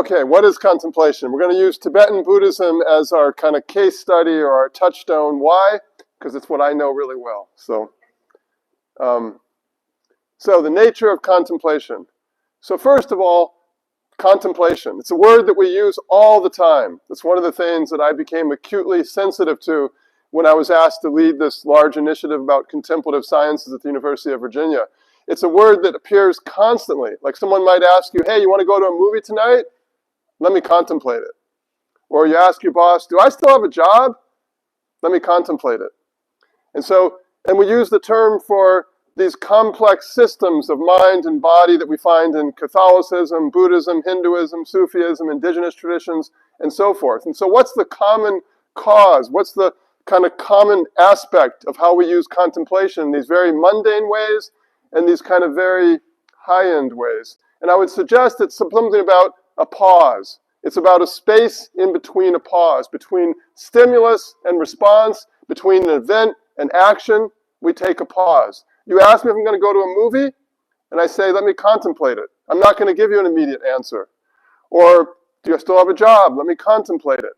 Okay, what is contemplation? We're going to use Tibetan Buddhism as our kind of case study or our touchstone. Why? Because it's what I know really well. So the nature of contemplation. So first of all, contemplation. It's a word that we use all the time. It's one of the things that I became acutely sensitive to when I was asked to lead this large initiative about contemplative sciences at the University of Virginia. It's a word that appears constantly. Like someone might ask you, hey, you want to go to a movie tonight? Let me contemplate it. Or you ask your boss, do I still have a job? Let me contemplate it. And we use the term for these complex systems of mind and body that we find in Catholicism, Buddhism, Hinduism, Sufism, indigenous traditions, and so forth. And so what's the common cause? What's the kind of common aspect of how we use contemplation in these very mundane ways and these kind of very high-end ways? And I would suggest it's something about a pause. It's about a space in between a pause, between stimulus and response, between an event and action. We take a pause. You ask me if I'm going to go to a movie, and I say, let me contemplate it. I'm not going to give you an immediate answer. Or, do you still have a job? Let me contemplate it.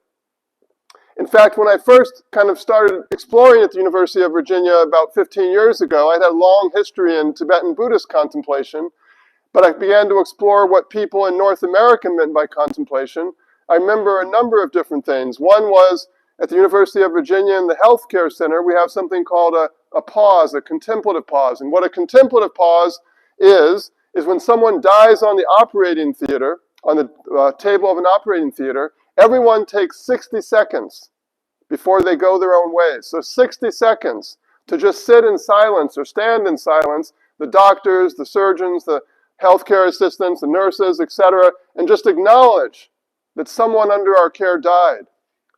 In fact, when I first kind of started exploring at the University of Virginia about 15 years ago, I had a long history in Tibetan Buddhist contemplation, but I began to explore what people in North America meant by contemplation. I remember a number of different things. One was, at the University of Virginia in the Healthcare Center, we have something called a pause, a contemplative pause. And what a contemplative pause is when someone dies on the operating theater, on the table of an operating theater, everyone takes 60 seconds before they go their own ways. So 60 seconds to just sit in silence or stand in silence, the doctors, the surgeons, the healthcare assistants, the nurses, etc., and just acknowledge that someone under our care died.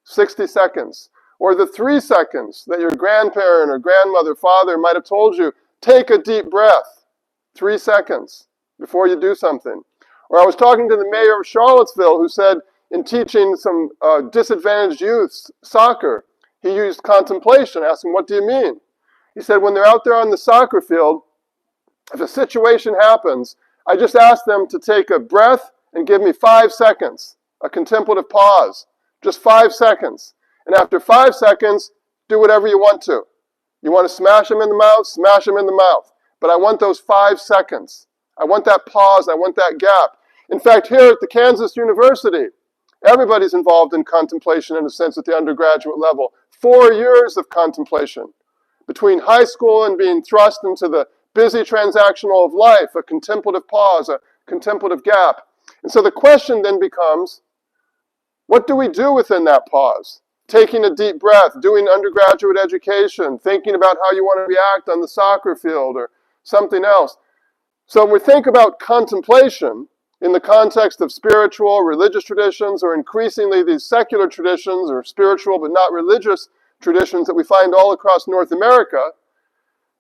60 seconds. Or the 3 seconds that your grandparent or grandmother, father might have told you, take a deep breath. 3 seconds before you do something. Or I was talking to the mayor of Charlottesville who said in teaching some disadvantaged youth soccer, he used contemplation. I asked him, what do you mean? He said, when they're out there on the soccer field, if a situation happens, I just ask them to take a breath and give me 5 seconds, a contemplative pause, just 5 seconds. And after 5 seconds, do whatever you want to. You want to smash them in the mouth, smash them in the mouth. But I want those 5 seconds. I want that pause, I want that gap. In fact, here at the Kansas University, everybody's involved in contemplation in a sense at the undergraduate level. 4 years of contemplation. Between high school and being thrust into the busy transactional of life, a contemplative pause, a contemplative gap. And so the question then becomes, what do we do within that pause? Taking a deep breath, doing undergraduate education, thinking about how you want to react on the soccer field or something else. So when we think about contemplation in the context of spiritual, religious traditions, or increasingly these secular traditions or spiritual but not religious traditions that we find all across North America,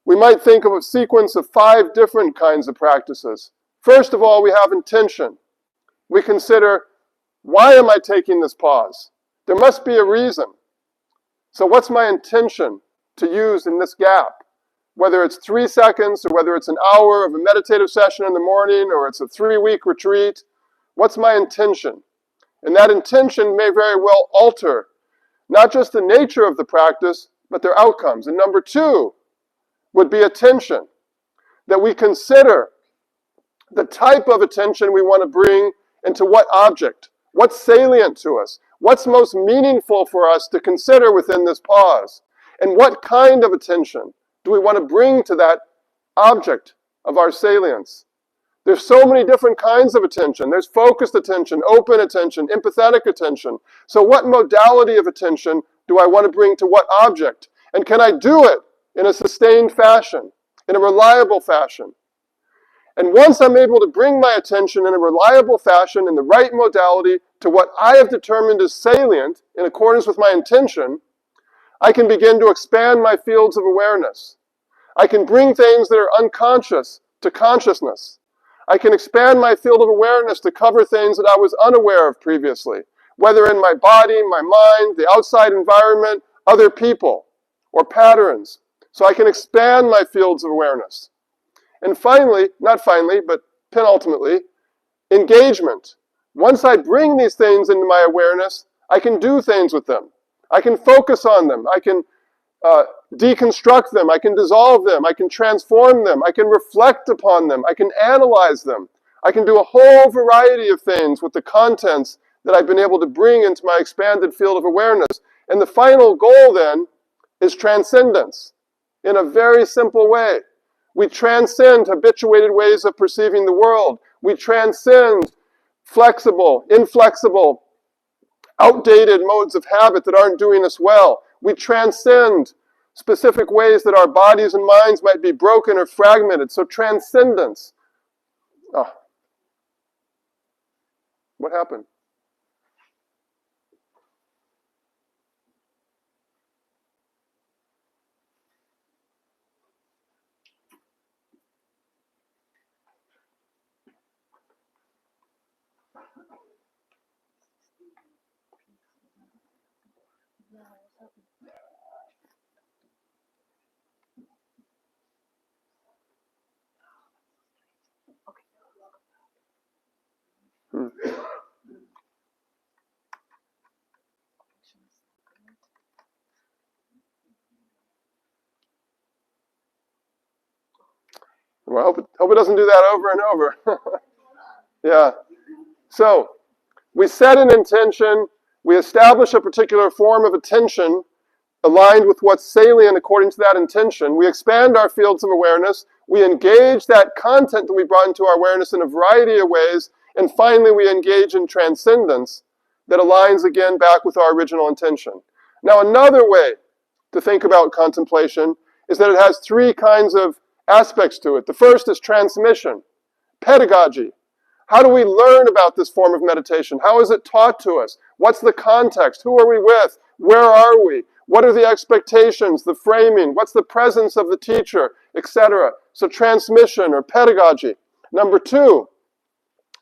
we might think of a sequence of 5 different kinds of practices. First of all, we have intention. We consider, why am I taking this pause? There must be a reason. So what's my intention to use in this gap? Whether it's 3 seconds or whether it's an hour of a meditative session in the morning or it's a 3-week retreat, what's my intention? And that intention may very well alter not just the nature of the practice, but their outcomes. And number 2 would be attention, that we consider the type of attention we want to bring into what object, what's salient to us, what's most meaningful for us to consider within this pause, and what kind of attention do we want to bring to that object of our salience. There's so many different kinds of attention. There's focused attention, open attention, empathetic attention. So what modality of attention do I want to bring to what object? And can I do it in a sustained fashion, in a reliable fashion? And once I'm able to bring my attention in a reliable fashion, in the right modality, to what I have determined is salient, in accordance with my intention, I can begin to expand my fields of awareness. I can bring things that are unconscious to consciousness. I can expand my field of awareness to cover things that I was unaware of previously, whether in my body, my mind, the outside environment, other people, or patterns. So I can expand my fields of awareness. And finally, not finally, but penultimately, engagement. Once I bring these things into my awareness, I can do things with them. I can focus on them. I can deconstruct them. I can dissolve them. I can transform them. I can reflect upon them. I can analyze them. I can do a whole variety of things with the contents that I've been able to bring into my expanded field of awareness. And the final goal then is transcendence in a very simple way. We transcend habituated ways of perceiving the world. We transcend flexible, inflexible, outdated modes of habit that aren't doing us well. We transcend specific ways that our bodies and minds might be broken or fragmented. So transcendence. Oh. What happened? Well, I hope it doesn't do that over and over. Yeah. So, we set an intention, we establish a particular form of attention aligned with what's salient according to that intention. We expand our fields of awareness, we engage that content that we brought into our awareness in a variety of ways, and finally we engage in transcendence that aligns again back with our original intention. Now, another way to think about contemplation is that it has three kinds of aspects to it. The first is transmission, pedagogy. How do we learn about this form of meditation? How is it taught to us? What's the context? Who are we with? Where are we? What are the expectations, the framing? What's the presence of the teacher, etc.? So transmission or pedagogy. Number two,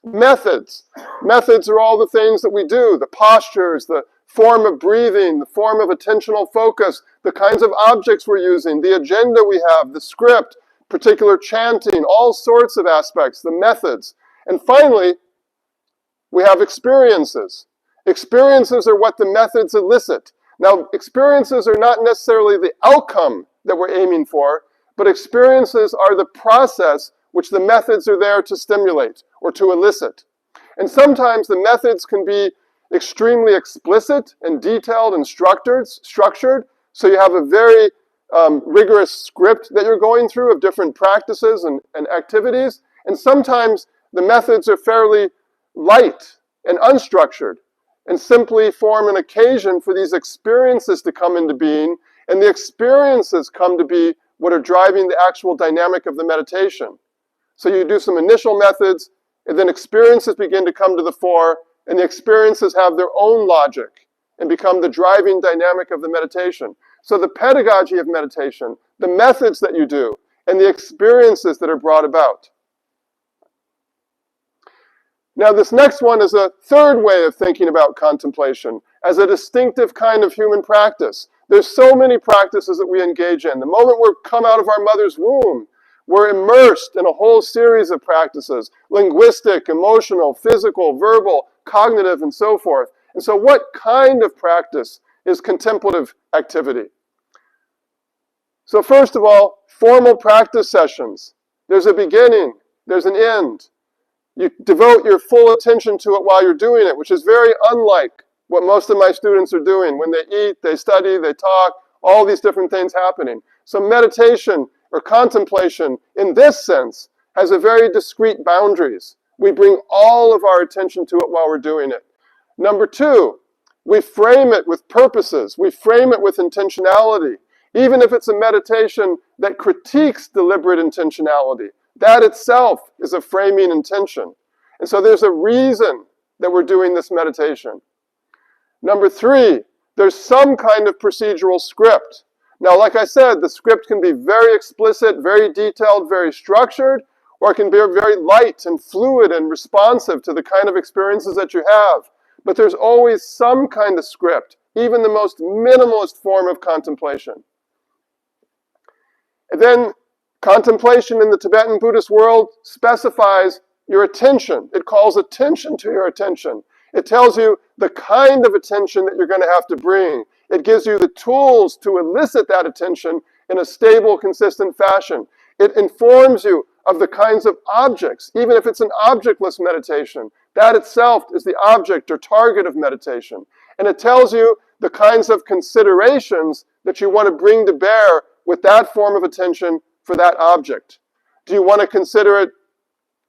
methods. Methods are all the things that we do, the postures, the form of breathing, the form of attentional focus, the kinds of objects we're using, the agenda we have, the script, particular chanting, all sorts of aspects, the methods. And finally, we have experiences. Experiences are what the methods elicit. Now, experiences are not necessarily the outcome that we're aiming for, but experiences are the process which the methods are there to stimulate or to elicit. And sometimes the methods can be extremely explicit and detailed and structured, so you have a very rigorous script that you're going through of different practices and activities. And sometimes the methods are fairly light and unstructured and simply form an occasion for these experiences to come into being, and the experiences come to be what are driving the actual dynamic of the meditation. So you do some initial methods, and then experiences begin to come to the fore, and the experiences have their own logic and become the driving dynamic of the meditation. So the pedagogy of meditation, the methods that you do, and the experiences that are brought about. Now this next one is a third way of thinking about contemplation as a distinctive kind of human practice. There's so many practices that we engage in. The moment we come out of our mother's womb, we're immersed in a whole series of practices, linguistic, emotional, physical, verbal, cognitive, and so forth. And so what kind of practice is contemplative activity? So first of all, formal practice sessions. There's a beginning, there's an end. You devote your full attention to it while you're doing it, which is very unlike what most of my students are doing. When they eat, they study, they talk, all these different things happening. So meditation or contemplation, in this sense, has a very discrete boundaries. We bring all of our attention to it while we're doing it. Number two, we frame it with purposes. We frame it with intentionality. Even if it's a meditation that critiques deliberate intentionality, that itself is a framing intention. And so there's a reason that we're doing this meditation. Number three, there's some kind of procedural script. Now, like I said, the script can be very explicit, very detailed, very structured, or it can be very light and fluid and responsive to the kind of experiences that you have. But there's always some kind of script, even the most minimalist form of contemplation. And then contemplation in the Tibetan Buddhist world specifies your attention. It calls attention to your attention. It tells you the kind of attention that you're going to have to bring. It gives you the tools to elicit that attention in a stable, consistent fashion. It informs you of the kinds of objects, even if it's an objectless meditation. That itself is the object or target of meditation. And it tells you the kinds of considerations that you want to bring to bear with that form of attention for that object. Do you want to consider it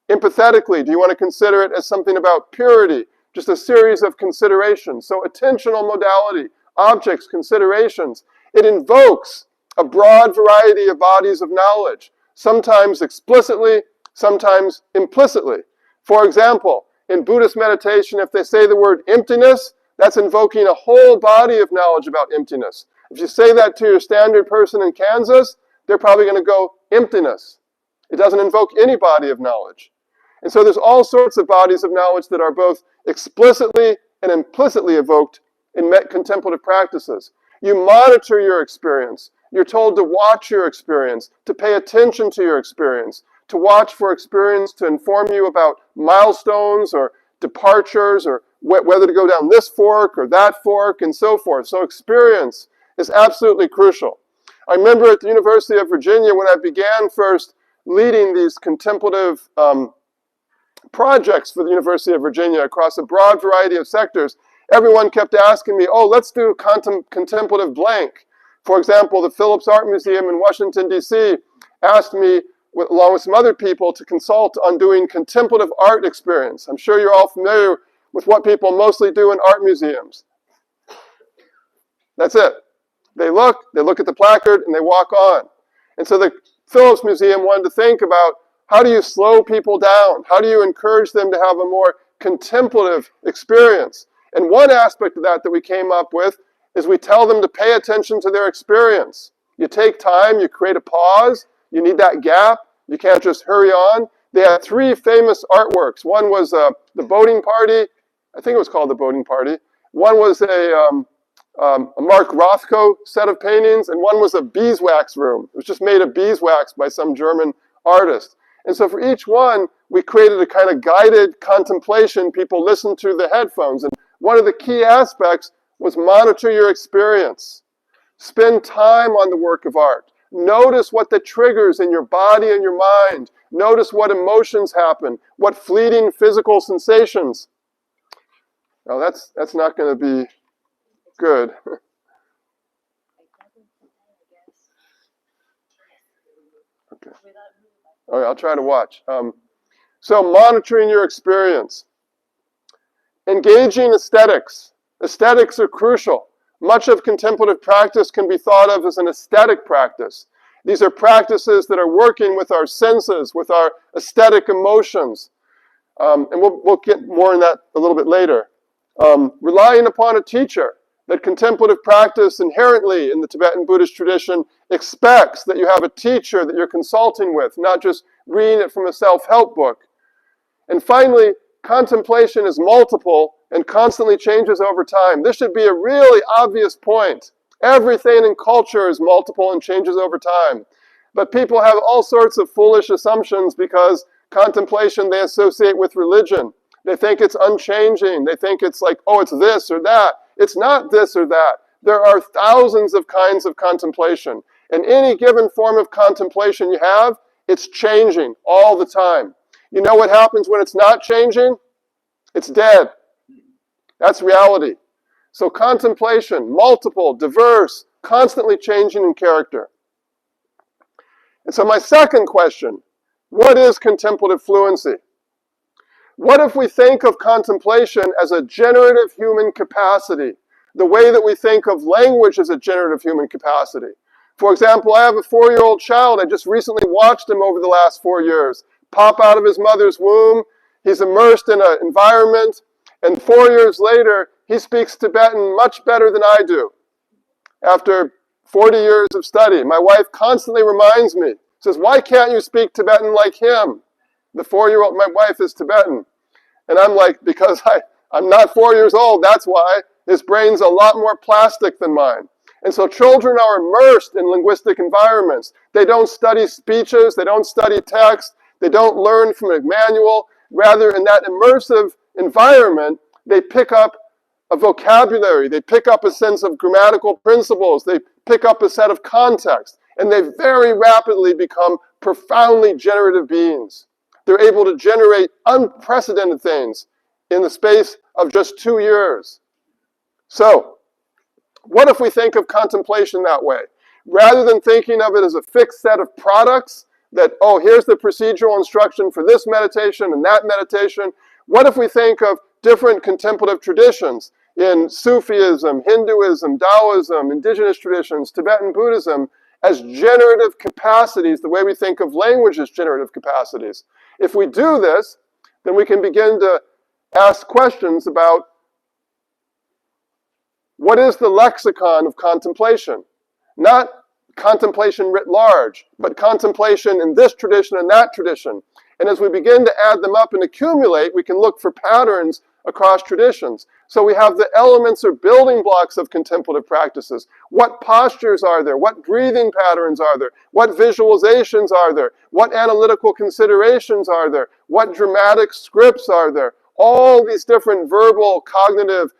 empathetically? Do you want to consider it as something about purity? Just a series of considerations. So attentional modality, objects, considerations. It invokes a broad variety of bodies of knowledge, sometimes explicitly, sometimes implicitly. For example, in Buddhist meditation, if they say the word emptiness, that's invoking a whole body of knowledge about emptiness. If you say that to your standard person in Kansas, they're probably going to go, emptiness. It doesn't invoke any body of knowledge. And so there's all sorts of bodies of knowledge that are both explicitly and implicitly evoked in contemplative practices. You monitor your experience. You're told to watch your experience, to pay attention to your experience, to watch for experience to inform you about milestones or departures or whether to go down this fork or that fork and so forth. So experience is absolutely crucial. I remember at the University of Virginia when I began first leading these contemplative projects for the University of Virginia across a broad variety of sectors, everyone kept asking me, oh, let's do contemplative blank. For example, the Phillips Art Museum in Washington, D.C. asked me, along with some other people, to consult on doing contemplative art experience. I'm sure you're all familiar with what people mostly do in art museums. That's it. They look at the placard, and they walk on. And so the Phillips Museum wanted to think about how do you slow people down? How do you encourage them to have a more contemplative experience? And one aspect of that we came up with is we tell them to pay attention to their experience. You take time, you create a pause, you need that gap, you can't just hurry on. They had three famous artworks. One was the boating party, I think it was called the boating party. One was a Mark Rothko set of paintings, and one was a beeswax room. It was just made of beeswax by some German artist. And so for each one, we created a kind of guided contemplation. People listened through the headphones. And one of the key aspects was monitor your experience. Spend time on the work of art. Notice what the triggers in your body and your mind. Notice what emotions happen, what fleeting physical sensations. Now that's not going to be good. Okay. All right, I'll try to watch. So monitoring your experience. Engaging aesthetics. Aesthetics are crucial. Much of contemplative practice can be thought of as an aesthetic practice. These are practices that are working with our senses, with our aesthetic emotions. And we'll get more in that a little bit later. Relying upon a teacher. That contemplative practice inherently in the Tibetan Buddhist tradition expects that you have a teacher that you're consulting with, not just reading it from a self-help book. And finally, contemplation is multiple and constantly changes over time. This should be a really obvious point. Everything in culture is multiple and changes over time. But people have all sorts of foolish assumptions because contemplation they associate with religion. They think it's unchanging. They think it's like, oh, it's this or that. It's not this or that. There are thousands of kinds of contemplation. And any given form of contemplation you have, it's changing all the time. You know what happens when it's not changing? It's dead. That's reality. So contemplation, multiple, diverse, constantly changing in character. And so my second question, what is contemplative fluency? What if we think of contemplation as a generative human capacity, the way that we think of language as a generative human capacity? For example, I have a 4-year-old child. I just recently watched him over the last 4 years pop out of his mother's womb. He's immersed in an environment, and 4 years later, he speaks Tibetan much better than I do. After 40 years of study, my wife constantly reminds me, says, why can't you speak Tibetan like him? The 4-year-old, my wife is Tibetan. And I'm like, because I'm not 4 years old, that's why. His brain's a lot more plastic than mine. And so children are immersed in linguistic environments. They don't study speeches, they don't study text, they don't learn from a manual. Rather, in that immersive environment, they pick up a vocabulary, they pick up a sense of grammatical principles, they pick up a set of context, and they very rapidly become profoundly generative beings. They're able to generate unprecedented things in the space of just 2 years. So, what if we think of contemplation that way? Rather than thinking of it as a fixed set of products, that, oh, here's the procedural instruction for this meditation and that meditation, what if we think of different contemplative traditions in Sufism, Hinduism, Taoism, indigenous traditions, Tibetan Buddhism, as generative capacities, the way we think of language as generative capacities? If we do this, then we can begin to ask questions about what is the lexicon of contemplation? Not contemplation writ large, but contemplation in this tradition and that tradition. And as we begin to add them up and accumulate, we can look for patterns across traditions. So we have the elements or building blocks of contemplative practices. What postures are there? What breathing patterns are there? What visualizations are there? What analytical considerations are there? What dramatic scripts are there? All these different verbal, cognitive,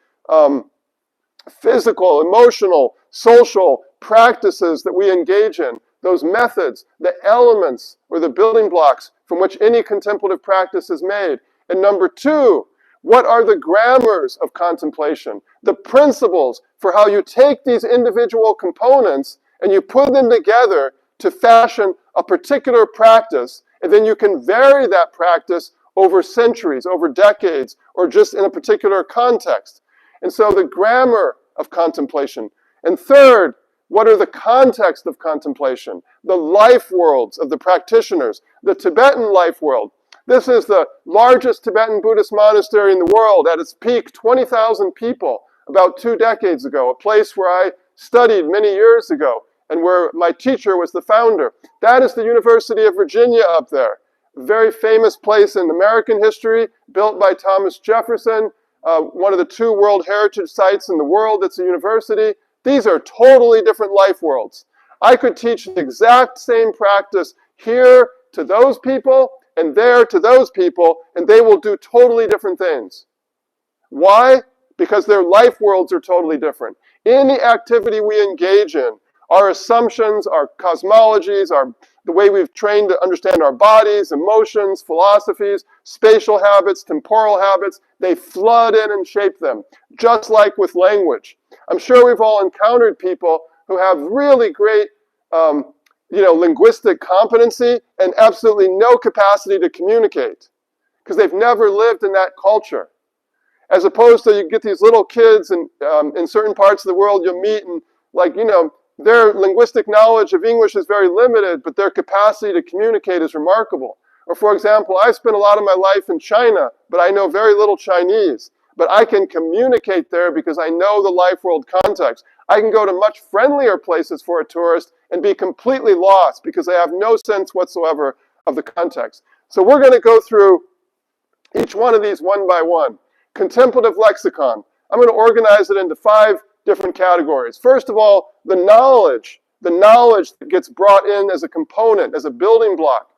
physical, emotional, social practices that we engage in, those methods, the elements or the building blocks from which any contemplative practice is made. And number two, what are the grammars of contemplation? The principles for how you take these individual components and you put them together to fashion a particular practice, and then you can vary that practice over centuries, over decades, or just in a particular context. And so the grammar of contemplation. And third, what are the contexts of contemplation? The life worlds of the practitioners, the Tibetan life world. This is the largest Tibetan Buddhist monastery in the world. At its peak, 20,000 people about 2 decades ago, a place where I studied many years ago and where my teacher was the founder. That is the University of Virginia up there. A very famous place in American history, built by Thomas Jefferson, one of the 2 World Heritage Sites in the world that's a university. These are totally different life worlds. I could teach the exact same practice here to those people and there to those people, and they will do totally different things. Why? Because their life worlds are totally different. In the activity we engage in, our assumptions, our cosmologies, the way we've trained to understand our bodies, emotions, philosophies, spatial habits, temporal habits, they flood in and shape them, just like with language. I'm sure we've all encountered people who have really great linguistic competency and absolutely no capacity to communicate because they've never lived in that culture. As opposed to you get these little kids in certain parts of the world you'll meet and their linguistic knowledge of English is very limited, but their capacity to communicate is remarkable. Or for example, I've spent a lot of my life in China, but I know very little Chinese. But I can communicate there because I know the life world context. I can go to much friendlier places for a tourist and be completely lost because I have no sense whatsoever of the context. So we're going to go through each one of these one by one. Contemplative lexicon. I'm going to organize it into 5 different categories. First of all, the knowledge that gets brought in as a component, as a building block.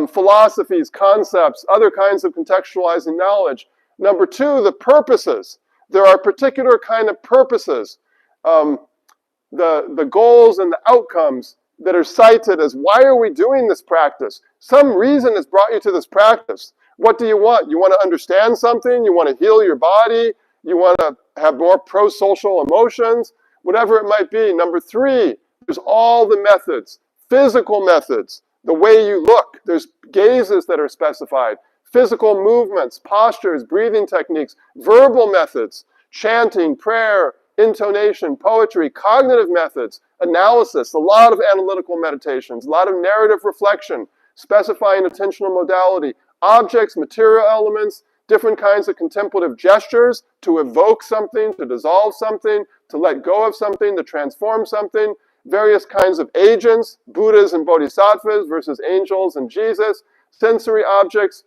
Philosophies, concepts, other kinds of contextualizing knowledge. Number 2, the purposes. There are particular kind of purposes, the goals and the outcomes that are cited as why are we doing this practice? Some reason has brought you to this practice. What do you want? You want to understand something? You want to heal your body? You want to have more pro-social emotions? Whatever it might be. Number 3, there's all the methods, physical methods, the way you look. There's gazes that are specified. Physical movements, postures, breathing techniques, verbal methods, chanting, prayer, intonation, poetry, cognitive methods, analysis, a lot of analytical meditations, a lot of narrative reflection, specifying attentional modality, objects, material elements, different kinds of contemplative gestures to evoke something, to dissolve something, to let go of something, to transform something, various kinds of agents, Buddhas and Bodhisattvas versus angels and Jesus, sensory objects,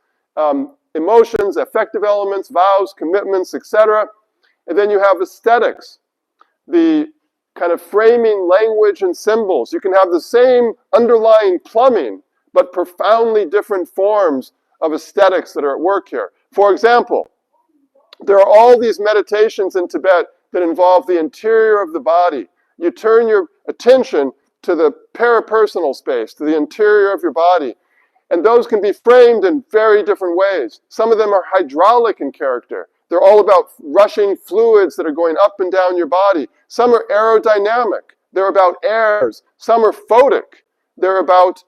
emotions, affective elements, vows, commitments, etc. And then you have aesthetics, the kind of framing language and symbols. You can have the same underlying plumbing, but profoundly different forms of aesthetics that are at work here. For example, there are all these meditations in Tibet that involve the interior of the body. You turn your attention to the parapersonal space, to the interior of your body. And those can be framed in very different ways. Some of them are hydraulic in character. They're all about rushing fluids that are going up and down your body. Some are aerodynamic. They're about airs. Some are photic. They're about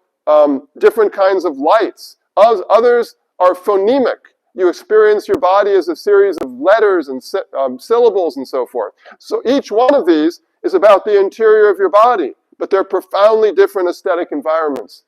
different kinds of lights. Others are phonemic. You experience your body as a series of letters and syllables and so forth. So each one of these is about the interior of your body, but they're profoundly different aesthetic environments.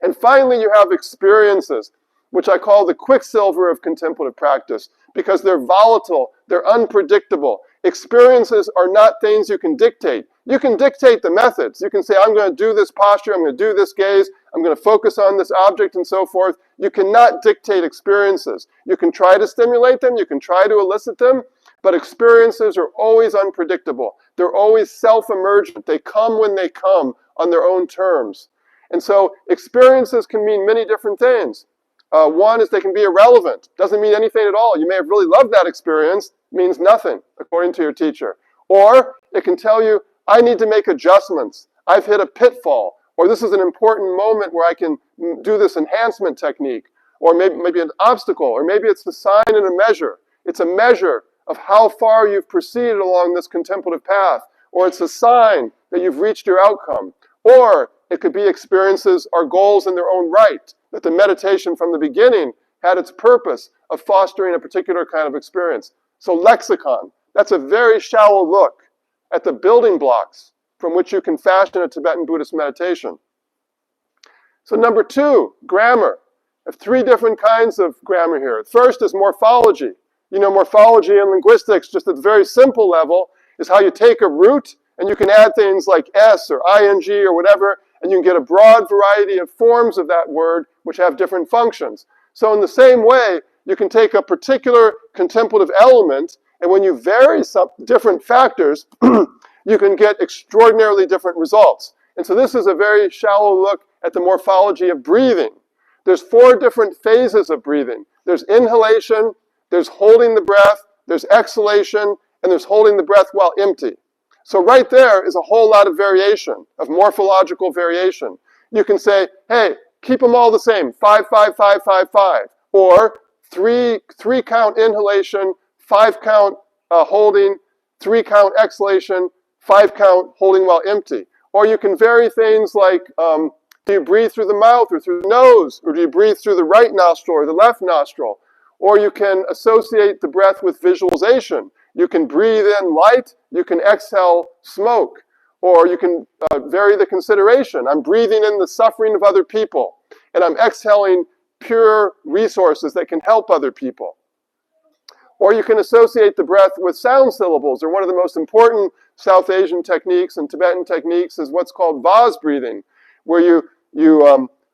And finally, you have experiences, which I call the quicksilver of contemplative practice, because they're volatile, they're unpredictable. Experiences are not things you can dictate. You can dictate the methods. You can say, I'm going to do this posture, I'm going to do this gaze, I'm going to focus on this object and so forth. You cannot dictate experiences. You can try to stimulate them, you can try to elicit them, but experiences are always unpredictable. They're always self-emergent. They come when they come on their own terms. And so experiences can mean many different things. One is they can be irrelevant. Doesn't mean anything at all. You may have really loved that experience. Means nothing, according to your teacher. Or it can tell you, I need to make adjustments. I've hit a pitfall. Or this is an important moment where I can do this enhancement technique. Or maybe an obstacle. Or maybe it's a sign and a measure. It's a measure of how far you've proceeded along this contemplative path. Or it's a sign that you've reached your outcome. Or it could be experiences or goals in their own right, that the meditation from the beginning had its purpose of fostering a particular kind of experience. So lexicon, that's a very shallow look at the building blocks from which you can fashion a Tibetan Buddhist meditation. So number two, grammar. I have three different kinds of grammar here. First is morphology. You know, morphology and linguistics, just at the very simple level, is how you take a root and you can add things like S or ing or whatever, and you can get a broad variety of forms of that word which have different functions. So in the same way, you can take a particular contemplative element, and when you vary some different factors, you can get extraordinarily different results. And so this is a very shallow look at the morphology of breathing. There's 4 different phases of breathing. There's inhalation, there's holding the breath, there's exhalation, and there's holding the breath while empty. So right there is a whole lot of variation, of morphological variation. You can say, hey, keep them all the same, 5, 5, 5, 5, 5. Or 3 count inhalation, 5 count holding, 3 count exhalation, 5 count holding while empty. Or you can vary things like, do you breathe through the mouth or through the nose? Or do you breathe through the right nostril or the left nostril? Or you can associate the breath with visualization. You can breathe in light, you can exhale smoke. Or you can vary the consideration. I'm breathing in the suffering of other people, and I'm exhaling pure resources that can help other people. Or you can associate the breath with sound syllables, or one of the most important South Asian techniques and Tibetan techniques is what's called vase breathing, where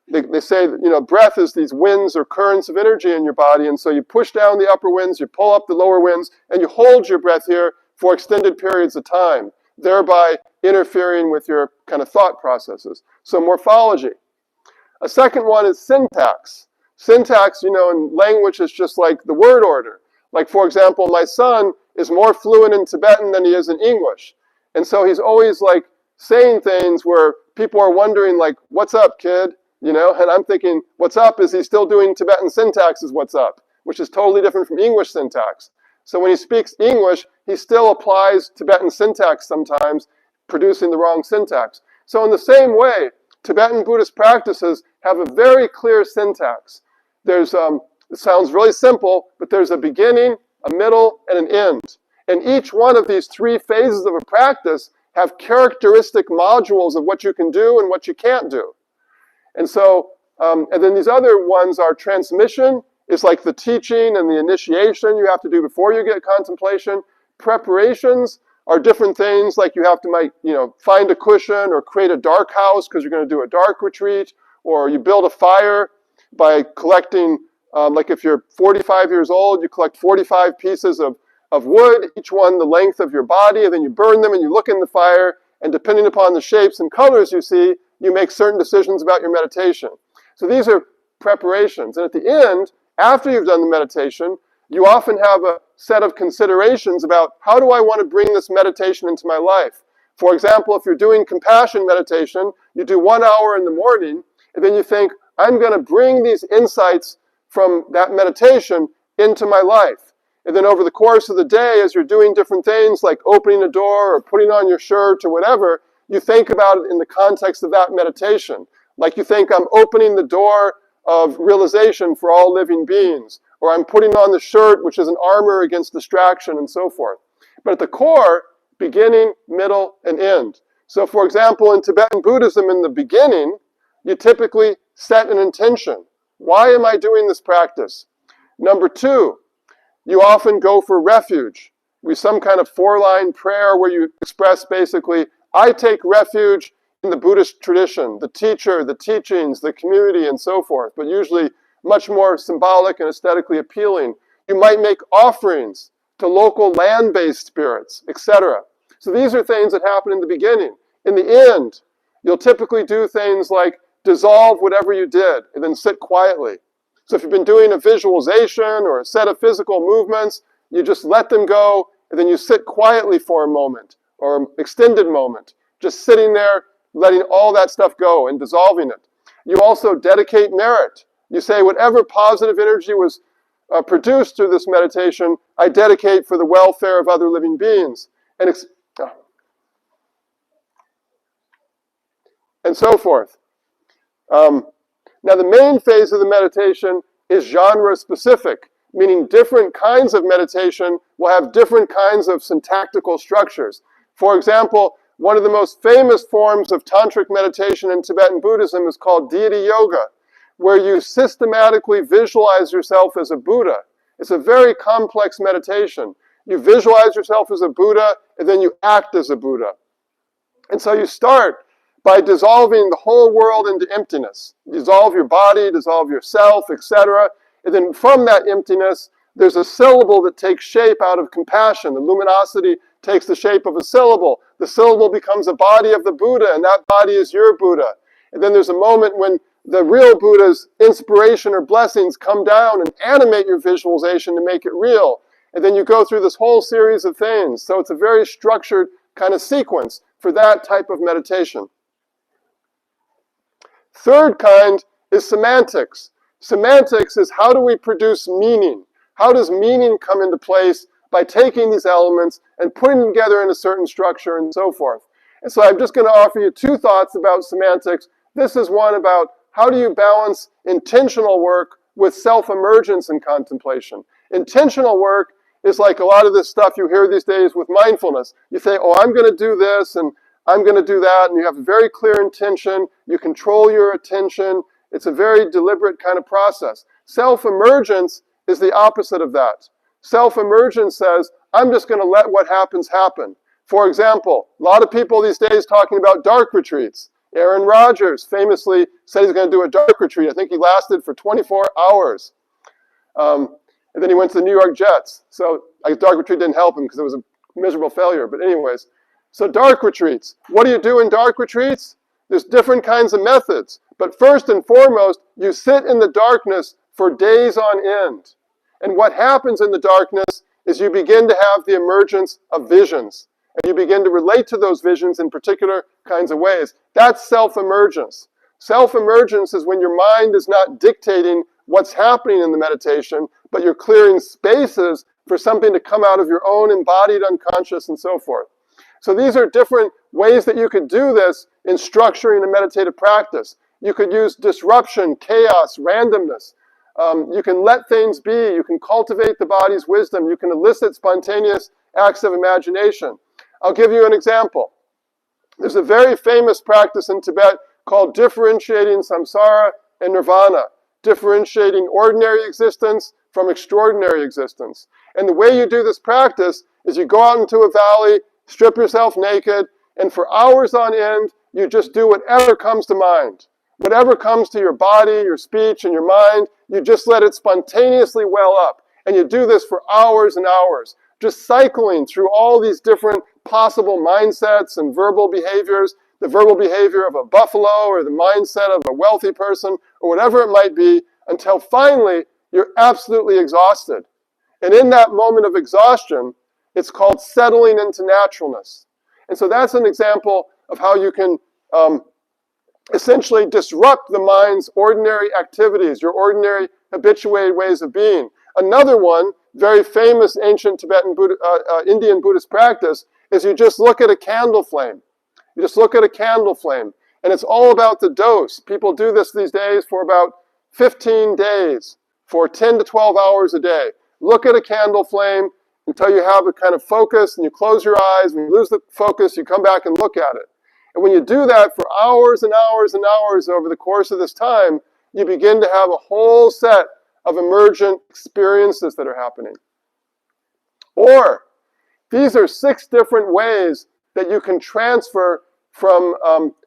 they say that, breath is these winds or currents of energy in your body, and so you push down the upper winds, you pull up the lower winds, and you hold your breath here for extended periods of time, thereby interfering with your kind of thought processes. So morphology. A second one is syntax. Syntax, in language is just like the word order. Like, for example, my son is more fluent in Tibetan than he is in English. And so he's always saying things where people are wondering what's up, kid? And I'm thinking, what's up is he's still doing Tibetan syntax is what's up, which is totally different from English syntax. So when he speaks English, he still applies Tibetan syntax sometimes, producing the wrong syntax. So in the same way, Tibetan Buddhist practices have a very clear syntax. There's, it sounds really simple, but there's a beginning, a middle, and an end. And each one of these 3 phases of a practice have characteristic modules of what you can do and what you can't do. And so, and then these other ones are transmission, is like the teaching and the initiation you have to do before you get contemplation. Preparations are different things, like you have to find a cushion or create a dark house because you're going to do a dark retreat, or you build a fire by collecting, like if you're 45 years old, you collect 45 pieces of wood, each one the length of your body, and then you burn them and you look in the fire, and depending upon the shapes and colors you see, you make certain decisions about your meditation. So these are preparations. And at the end, after you've done the meditation, you often have a set of considerations about how do I want to bring this meditation into my life. For example, if you're doing compassion meditation, you do 1 hour in the morning, and then you think, I'm going to bring these insights from that meditation into my life. And then over the course of the day, as you're doing different things like opening a door or putting on your shirt or whatever, you think about it in the context of that meditation. Like you think, I'm opening the door of realization for all living beings, or I'm putting on the shirt, which is an armor against distraction, and so forth. But at the core, beginning, middle, and end. So for example, in Tibetan Buddhism, in the beginning, you typically set an intention. Why am I doing this practice? Number 2, you often go for refuge. With some kind of 4-line prayer where you express basically, I take refuge in the Buddhist tradition, the teacher, the teachings, the community, and so forth, but usually much more symbolic and aesthetically appealing. You might make offerings to local land-based spirits, etc. So these are things that happen in the beginning. In the end, you'll typically do things like dissolve whatever you did and then sit quietly. So if you've been doing a visualization or a set of physical movements, you just let them go and then you sit quietly for a moment or an extended moment, just sitting there, letting all that stuff go and dissolving it. You also dedicate merit. You say, whatever positive energy was produced through this meditation, I dedicate for the welfare of other living beings. And so forth. Now the main phase of the meditation is genre-specific, meaning different kinds of meditation will have different kinds of syntactical structures. For example, one of the most famous forms of tantric meditation in Tibetan Buddhism is called deity yoga, where you systematically visualize yourself as a Buddha. It's a very complex meditation. You visualize yourself as a Buddha, and then you act as a Buddha. And so you start by dissolving the whole world into emptiness. Dissolve your body, dissolve yourself, etc. And then from that emptiness, there's a syllable that takes shape out of compassion. The luminosity takes the shape of a syllable. The syllable becomes a body of the Buddha, and that body is your Buddha. And then there's a moment when the real Buddha's inspiration or blessings come down and animate your visualization to make it real. And then you go through this whole series of things. So it's a very structured kind of sequence for that type of meditation. Third kind is semantics. Semantics is how do we produce meaning? How does meaning come into place by taking these elements and putting them together in a certain structure and so forth? And so I'm just going to offer you 2 thoughts about semantics. This is one about how do you balance intentional work with self-emergence in contemplation. Intentional work is like a lot of this stuff you hear these days with mindfulness. You say, oh, I'm going to do this and I'm going to do that, and you have a very clear intention. You control your attention. It's a very deliberate kind of process. Self-emergence is the opposite of that. Self-emergence says, I'm just going to let what happens happen. For example, a lot of people these days talking about dark retreats. Aaron Rodgers famously said he's going to do a dark retreat. I think he lasted for 24 hours. And then he went to the New York Jets. So a dark retreat didn't help him because it was a miserable failure. But anyways, so dark retreats. What do you do in dark retreats? There's different kinds of methods. But first and foremost, you sit in the darkness for days on end. And what happens in the darkness is you begin to have the emergence of visions. And you begin to relate to those visions in particular kinds of ways. That's self-emergence. Self-emergence is when your mind is not dictating what's happening in the meditation, but you're clearing spaces for something to come out of your own embodied unconscious and so forth. So these are different ways that you could do this in structuring a meditative practice. You could use disruption, chaos, randomness. You can let things be. You can cultivate the body's wisdom. You can elicit spontaneous acts of imagination. I'll give you an example. There's a very famous practice in Tibet called differentiating samsara and nirvana, differentiating ordinary existence from extraordinary existence. And the way you do this practice is you go out into a valley, strip yourself naked, and for hours on end, you just do whatever comes to mind. Whatever comes to your body, your speech, and your mind, you just let it spontaneously well up. And you do this for hours and hours, just cycling through all these different possible mindsets and verbal behaviors the verbal behavior of a buffalo or the mindset of a wealthy person or whatever it might be until finally you're absolutely exhausted. And in that moment of exhaustion, it's called settling into naturalness. And so that's an example of how you can essentially disrupt the mind's ordinary activities, your ordinary habituated ways of being. Another one, very famous ancient Indian Buddhist practice, is you just look at a candle flame. You just look at a candle flame. And it's all about the dose. People do this these days for about 15 days, for 10 to 12 hours a day. Look at a candle flame until you have a kind of focus, and you close your eyes. When you lose the focus, you come back and look at it. And when you do that for hours and hours and hours over the course of this time, you begin to have a whole set of emergent experiences that are happening. Or, these are 6 different ways that you can transfer from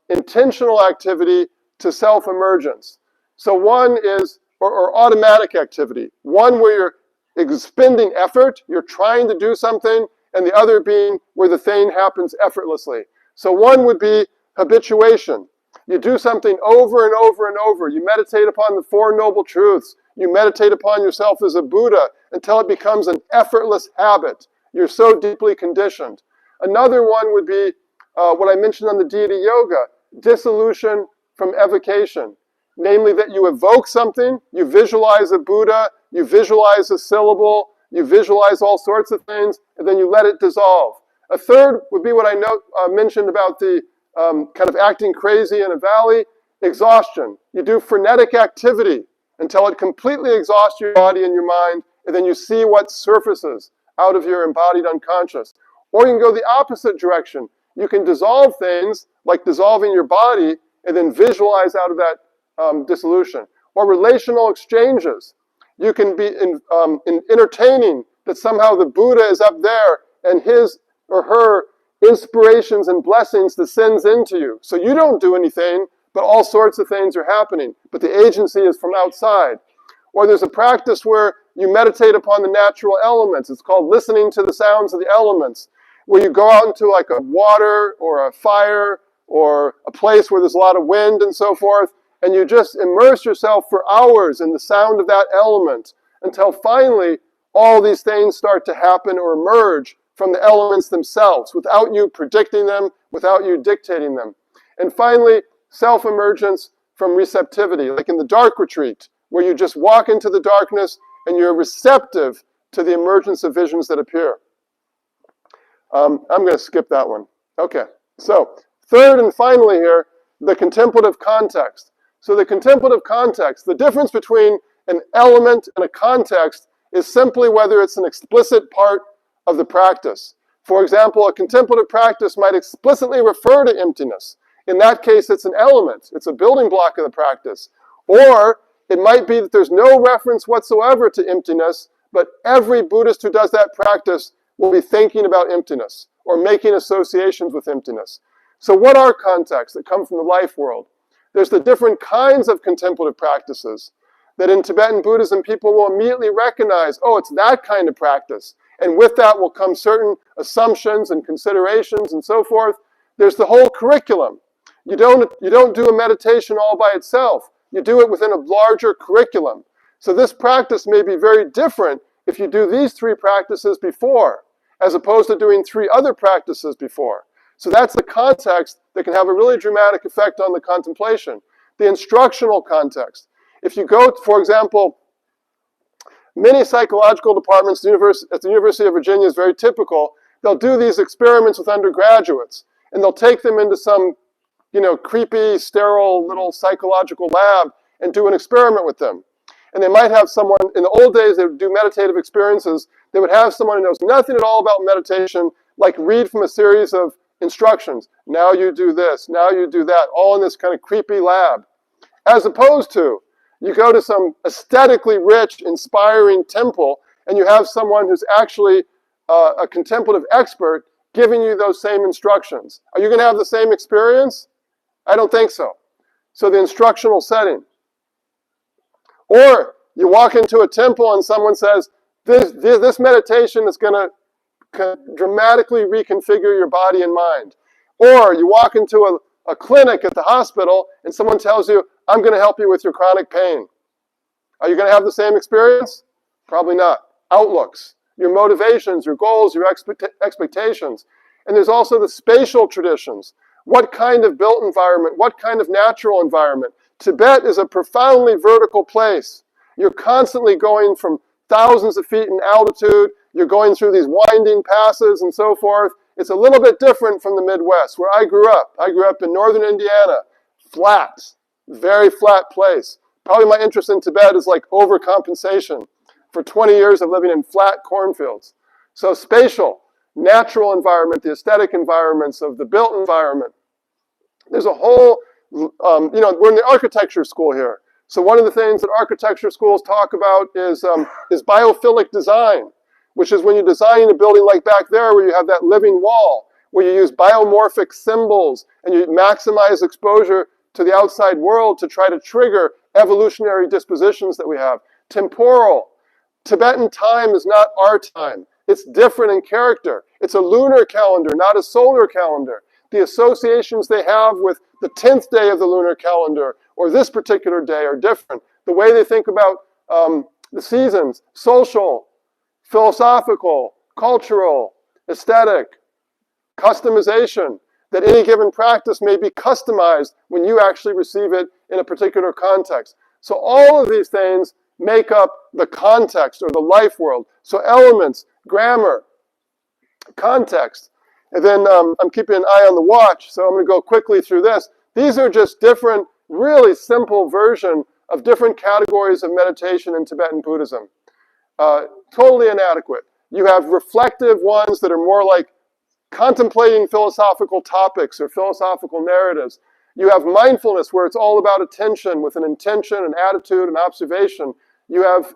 intentional activity to self-emergence. So one is, or automatic activity. One where you're expending effort, you're trying to do something, and the other being where the thing happens effortlessly. So one would be habituation. You do something over and over and over. You meditate upon the 4 Noble Truths. You meditate upon yourself as a Buddha until it becomes an effortless habit. You're so deeply conditioned. Another one would be what I mentioned on the deity yoga, dissolution from evocation. Namely that you evoke something, you visualize a Buddha, you visualize a syllable, you visualize all sorts of things, and then you let it dissolve. A third would be what I mentioned about the kind of acting crazy in a valley, exhaustion. You do frenetic activity until it completely exhausts your body and your mind, and then you see what surfaces out of your embodied unconscious. Or you can go the opposite direction. You can dissolve things, like dissolving your body, and then visualize out of that dissolution. Or relational exchanges. You can be entertaining that somehow the Buddha is up there, and his or her inspirations and blessings descends into you. So you don't do anything, but all sorts of things are happening. But the agency is from outside. Or there's a practice where you meditate upon the natural elements. It's called listening to the sounds of the elements, where you go out into like a water or a fire or a place where there's a lot of wind and so forth, and you just immerse yourself for hours in the sound of that element until finally all these things start to happen or emerge from the elements themselves without you predicting them, without you dictating them. And finally, self-emergence from receptivity, like in the dark retreat, where you just walk into the darkness and you're receptive to the emergence of visions that appear. I'm going to skip that one. Okay, so third and finally here, the contemplative context. So the contemplative context, the difference between an element and a context is simply whether it's an explicit part of the practice. For example, a contemplative practice might explicitly refer to emptiness. In that case, it's an element. It's a building block of the practice. Or it might be that there's no reference whatsoever to emptiness, but every Buddhist who does that practice will be thinking about emptiness or making associations with emptiness. So what are contexts that come from the life world? There's the different kinds of contemplative practices that in Tibetan Buddhism people will immediately recognize, oh, it's that kind of practice. And with that will come certain assumptions and considerations and so forth. There's the whole curriculum. You don't do a meditation all by itself. You do it within a larger curriculum. So this practice may be very different if you do these 3 practices before, as opposed to doing 3 other practices before. So that's the context that can have a really dramatic effect on the contemplation. The instructional context. If you go, for example, many psychological departments at the University of Virginia is very typical. They'll do these experiments with undergraduates, and they'll take them into some, creepy, sterile little psychological lab and do an experiment with them. And they might have someone, in the old days they would do meditative experiences, they would have someone who knows nothing at all about meditation, like read from a series of instructions. Now you do this, now you do that, all in this kind of creepy lab. As opposed to, you go to some aesthetically rich, inspiring temple, and you have someone who's actually a contemplative expert giving you those same instructions. Are you going to have the same experience? I don't think so. So the instructional setting. Or you walk into a temple and someone says, this meditation is going to dramatically reconfigure your body and mind. Or you walk into a clinic at the hospital and someone tells you, I'm going to help you with your chronic pain. Are you going to have the same experience? Probably not. Outlooks, your motivations, your goals, your expectations. And there's also the spatial traditions. What kind of built environment? What kind of natural environment? Tibet is a profoundly vertical place. You're constantly going from thousands of feet in altitude. You're going through these winding passes and so forth. It's a little bit different from the Midwest, where I grew up. I grew up in northern Indiana. Flat, very flat place. Probably my interest in Tibet is like overcompensation for 20 years of living in flat cornfields. So spatial, natural environment, the aesthetic environments of the built environment. There's a whole, we're in the architecture school here. So one of the things that architecture schools talk about is biophilic design, which is when you're designing a building like back there where you have that living wall, where you use biomorphic symbols and you maximize exposure to the outside world to try to trigger evolutionary dispositions that we have. Temporal. Tibetan time is not our time. It's different in character. It's a lunar calendar, not a solar calendar. The associations they have with the 10th day of the lunar calendar or this particular day are different. The way they think about the seasons, social, philosophical, cultural, aesthetic, customization, that any given practice may be customized when you actually receive it in a particular context. So all of these things make up the context or the life world. So elements, grammar, context. And then I'm keeping an eye on the watch, so I'm going to go quickly through this. These are just different, really simple version of different categories of meditation in Tibetan Buddhism. Totally inadequate. You have reflective ones that are more like contemplating philosophical topics or philosophical narratives. You have mindfulness where it's all about attention with an intention, an attitude, an observation. You have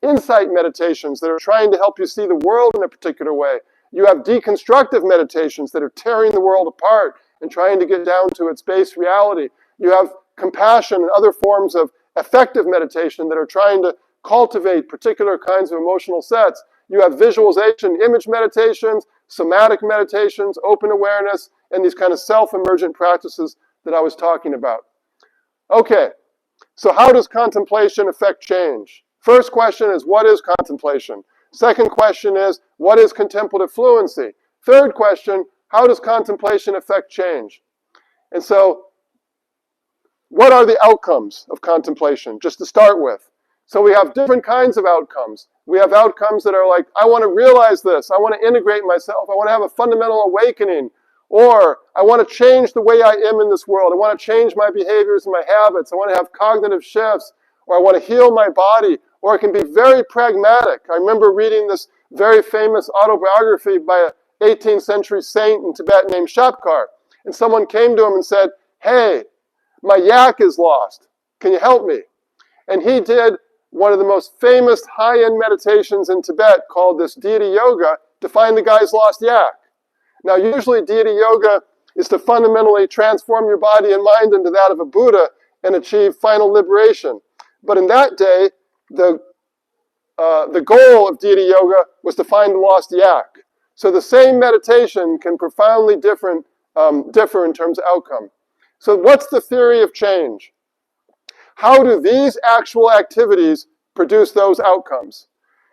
insight meditations that are trying to help you see the world in a particular way. You have deconstructive meditations that are tearing the world apart and trying to get down to its base reality. You have compassion and other forms of effective meditation that are trying to cultivate particular kinds of emotional sets. You have visualization, image meditations, somatic meditations, open awareness, and these kind of self-emergent practices that I was talking about. Okay, so how does contemplation affect change? First question is, what is contemplation? Second question is, what is contemplative fluency? Third question, how does contemplation affect change? And so, what are the outcomes of contemplation, just to start with? So we have different kinds of outcomes. We have outcomes that are like, I want to realize this. I want to integrate myself. I want to have a fundamental awakening. Or I want to change the way I am in this world. I want to change my behaviors and my habits. I want to have cognitive shifts. Or I want to heal my body. Or it can be very pragmatic. I remember reading this very famous autobiography by an 18th century saint in Tibet named Shapkar. And someone came to him and said, hey, my yak is lost. Can you help me? And he did one of the most famous high-end meditations in Tibet called this deity yoga to find the guy's lost yak. Now, usually deity yoga is to fundamentally transform your body and mind into that of a Buddha and achieve final liberation. But in that day, the goal of deity yoga was to find the lost yak. So the same meditation can profoundly differ in terms of outcome. So what's the theory of change? How do these actual activities produce those outcomes?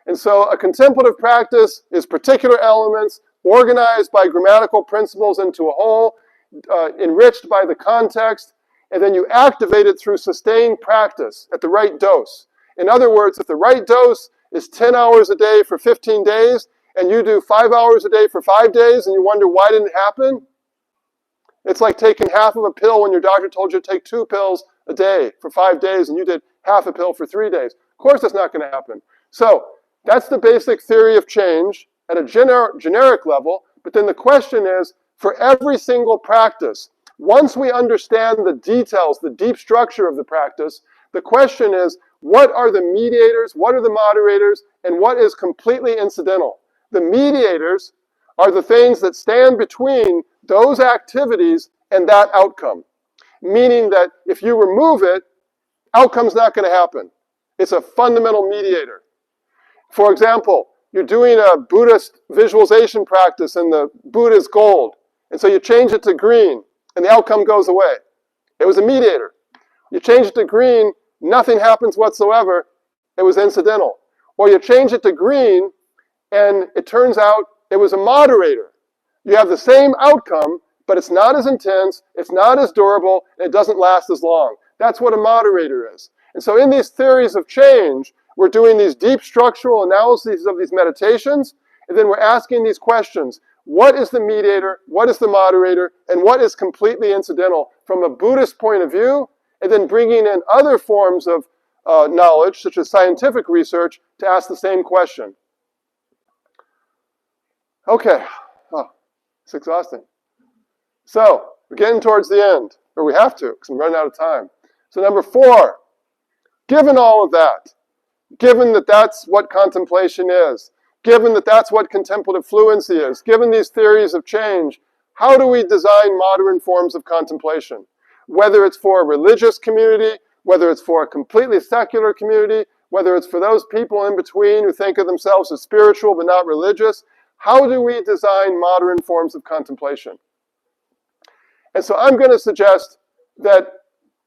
And so a contemplative practice is particular elements organized by grammatical principles into a whole, enriched by the context, and then you activate it through sustained practice at the right dose. In other words, if the right dose is 10 hours a day for 15 days, and you do 5 hours a day for 5 days, and you wonder why didn't it happen, it's like taking half of a pill when your doctor told you to take 2 pills a day for 5 days, and you did half a pill for 3 days. Of course that's not going to happen. So that's the basic theory of change at a generic level, but then the question is, for every single practice, once we understand the details, the deep structure of the practice, the question is, what are the mediators, what are the moderators, and what is completely incidental? The mediators are the things that stand between those activities and that outcome. Meaning that if you remove it, outcome's not going to happen. It's a fundamental mediator. For example, you're doing a Buddhist visualization practice and the Buddha is gold. And so you change it to green. and the outcome goes away. It was a mediator. You change it to green, nothing happens whatsoever. It was incidental. Or you change it to green, and it turns out it was a moderator. You have the same outcome, but it's not as intense, it's not as durable, and it doesn't last as long. That's what a moderator is. And so in these theories of change, we're doing these deep structural analyses of these meditations, and then we're asking these questions. What is the mediator? What is the moderator? And what is completely incidental from a Buddhist point of view? And then bringing in other forms of knowledge, such as scientific research, to ask the same question. Okay. Oh, it's exhausting. So, we're getting towards the end, or we have to, because I'm running out of time. So number 4, given all of that, given that that's what contemplation is, given that that's what contemplative fluency is, given these theories of change, how do we design modern forms of contemplation? Whether it's for a religious community, whether it's for a completely secular community, whether it's for those people in between who think of themselves as spiritual but not religious, how do we design modern forms of contemplation? And so I'm going to suggest that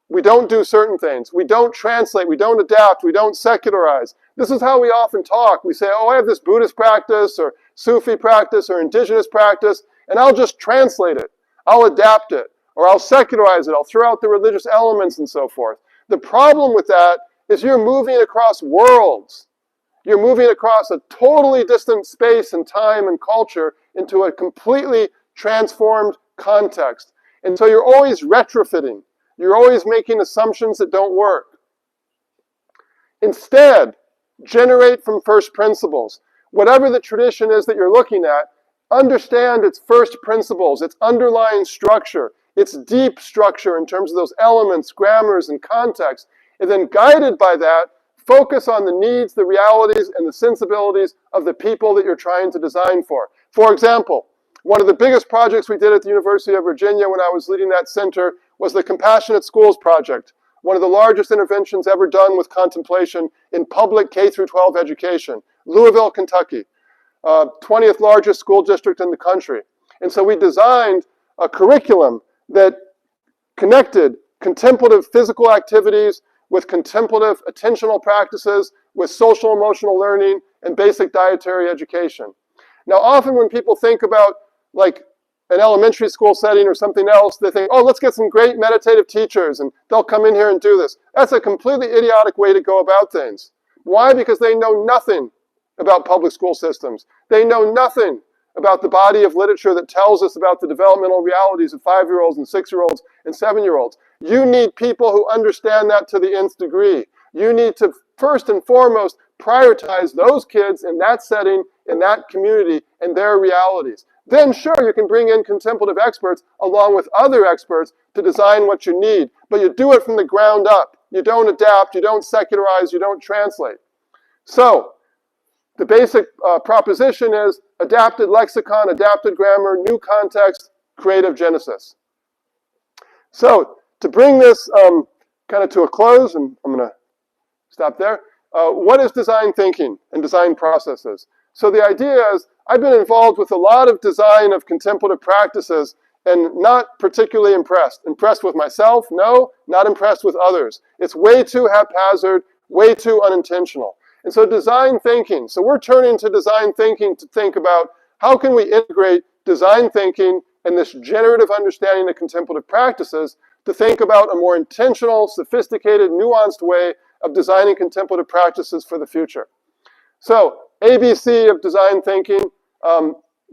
we don't do certain things. We don't translate, we don't adapt, we don't secularize. This is how we often talk. We say, oh, I have this Buddhist practice or Sufi practice or indigenous practice, and I'll just translate it. I'll adapt it, or I'll secularize it. I'll throw out the religious elements and so forth. The problem with that is you're moving across worlds. You're moving across a totally distant space and time and culture into a completely transformed context. And so you're always retrofitting. You're always making assumptions that don't work. Instead, generate from first principles. Whatever the tradition is that you're looking at, understand its first principles, its underlying structure, its deep structure in terms of those elements, grammars, and context, and then guided by that, focus on the needs, the realities, and the sensibilities of the people that you're trying to design for. For example, one of the biggest projects we did at the University of Virginia when I was leading that center was the Compassionate Schools Project, one of the largest interventions ever done with contemplation in public K-12 education. Louisville, Kentucky, 20th largest school district in the country. And so we designed a curriculum that connected contemplative physical activities with contemplative attentional practices, with social emotional learning, and basic dietary education. Now, often when people think about like an elementary school setting or something else, they think, oh, let's get some great meditative teachers and they'll come in here and do this. That's a completely idiotic way to go about things. Why? Because they know nothing about public school systems. They know nothing about the body of literature that tells us about the developmental realities of 5-year-olds and 6-year-olds and 7-year-olds. You need people who understand that to the nth degree. You need to first and foremost prioritize those kids in that setting, in that community, and their realities. Then sure, you can bring in contemplative experts along with other experts to design what you need, but you do it from the ground up. You don't adapt, you don't secularize, you don't translate. So, the basic proposition is adapted lexicon, adapted grammar, new context, creative genesis. So, to bring this kind of to a close, and I'm going to stop there, what is design thinking and design processes? So the idea is, I've been involved with a lot of design of contemplative practices and not particularly impressed. Impressed with myself? No. Not impressed with others. It's way too haphazard, way too unintentional. And so design thinking. So we're turning to design thinking to think about how can we integrate design thinking and this generative understanding of contemplative practices to think about a more intentional, sophisticated, nuanced way of designing contemplative practices for the future. So, ABC of design thinking.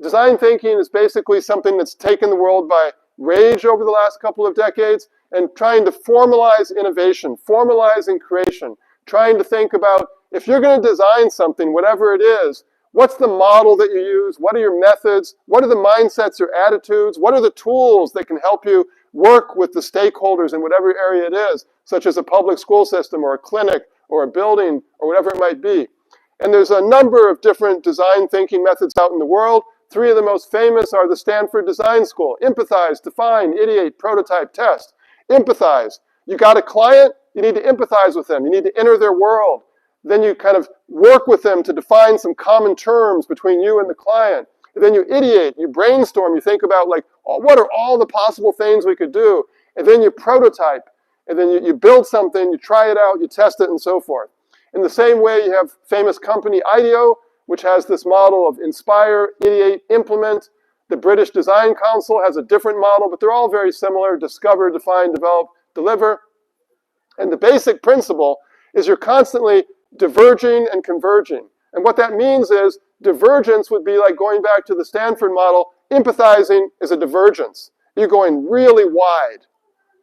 Design thinking is basically something that's taken the world by rage over the last couple of decades and trying to formalize innovation, formalizing creation, trying to think about if you're going to design something, whatever it is, what's the model that you use? What are your methods? What are the mindsets or attitudes? What are the tools that can help you work with the stakeholders in whatever area it is, such as a public school system or a clinic or a building or whatever it might be? And there's a number of different design thinking methods out in the world. 3 of the most famous are the Stanford Design School. Empathize, define, ideate, prototype, test. Empathize. You got a client, you need to empathize with them. You need to enter their world. Then you kind of work with them to define some common terms between you and the client. And then you ideate, you brainstorm, you think about like, oh, what are all the possible things we could do? And then you prototype, and then you build something, you try it out, you test it, and so forth. In the same way, you have famous company IDEO, which has this model of inspire, ideate, implement. The British Design Council has a different model, but they're all very similar: discover, define, develop, deliver. And the basic principle is you're constantly diverging and converging. And what that means is divergence would be like going back to the Stanford model. Empathizing is a divergence. You're going really wide.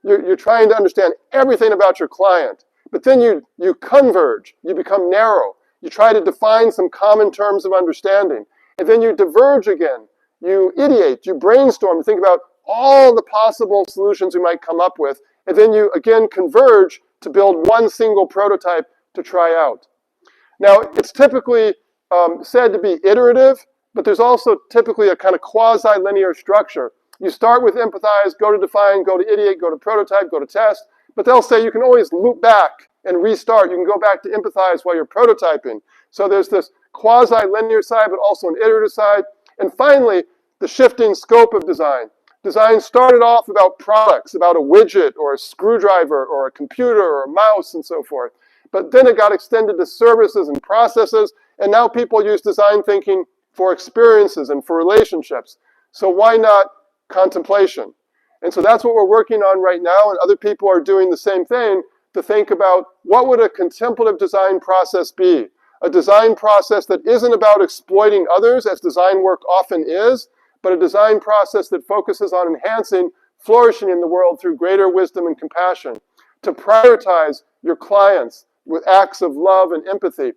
You're trying to understand everything about your client. But then you converge. You become narrow. You try to define some common terms of understanding. And then you diverge again. You ideate. You brainstorm. You think about all the possible solutions we might come up with. And then you, again, converge to build one single prototype to try out. Now, it's typically said to be iterative, but there's also typically a kind of quasi-linear structure. You start with empathize, go to define, go to ideate, go to prototype, go to test, but they'll say you can always loop back and restart. You can go back to empathize while you're prototyping. So there's this quasi-linear side, but also an iterative side. And finally, the shifting scope of design. Design started off about products, about a widget or a screwdriver or a computer or a mouse and so forth. But then it got extended to services and processes, and now people use design thinking for experiences and for relationships. So why not contemplation? And so that's what we're working on right now, and other people are doing the same thing to think about what would a contemplative design process be? A design process that isn't about exploiting others, as design work often is, but a design process that focuses on enhancing flourishing in the world through greater wisdom and compassion. To prioritize your clients with acts of love and empathy.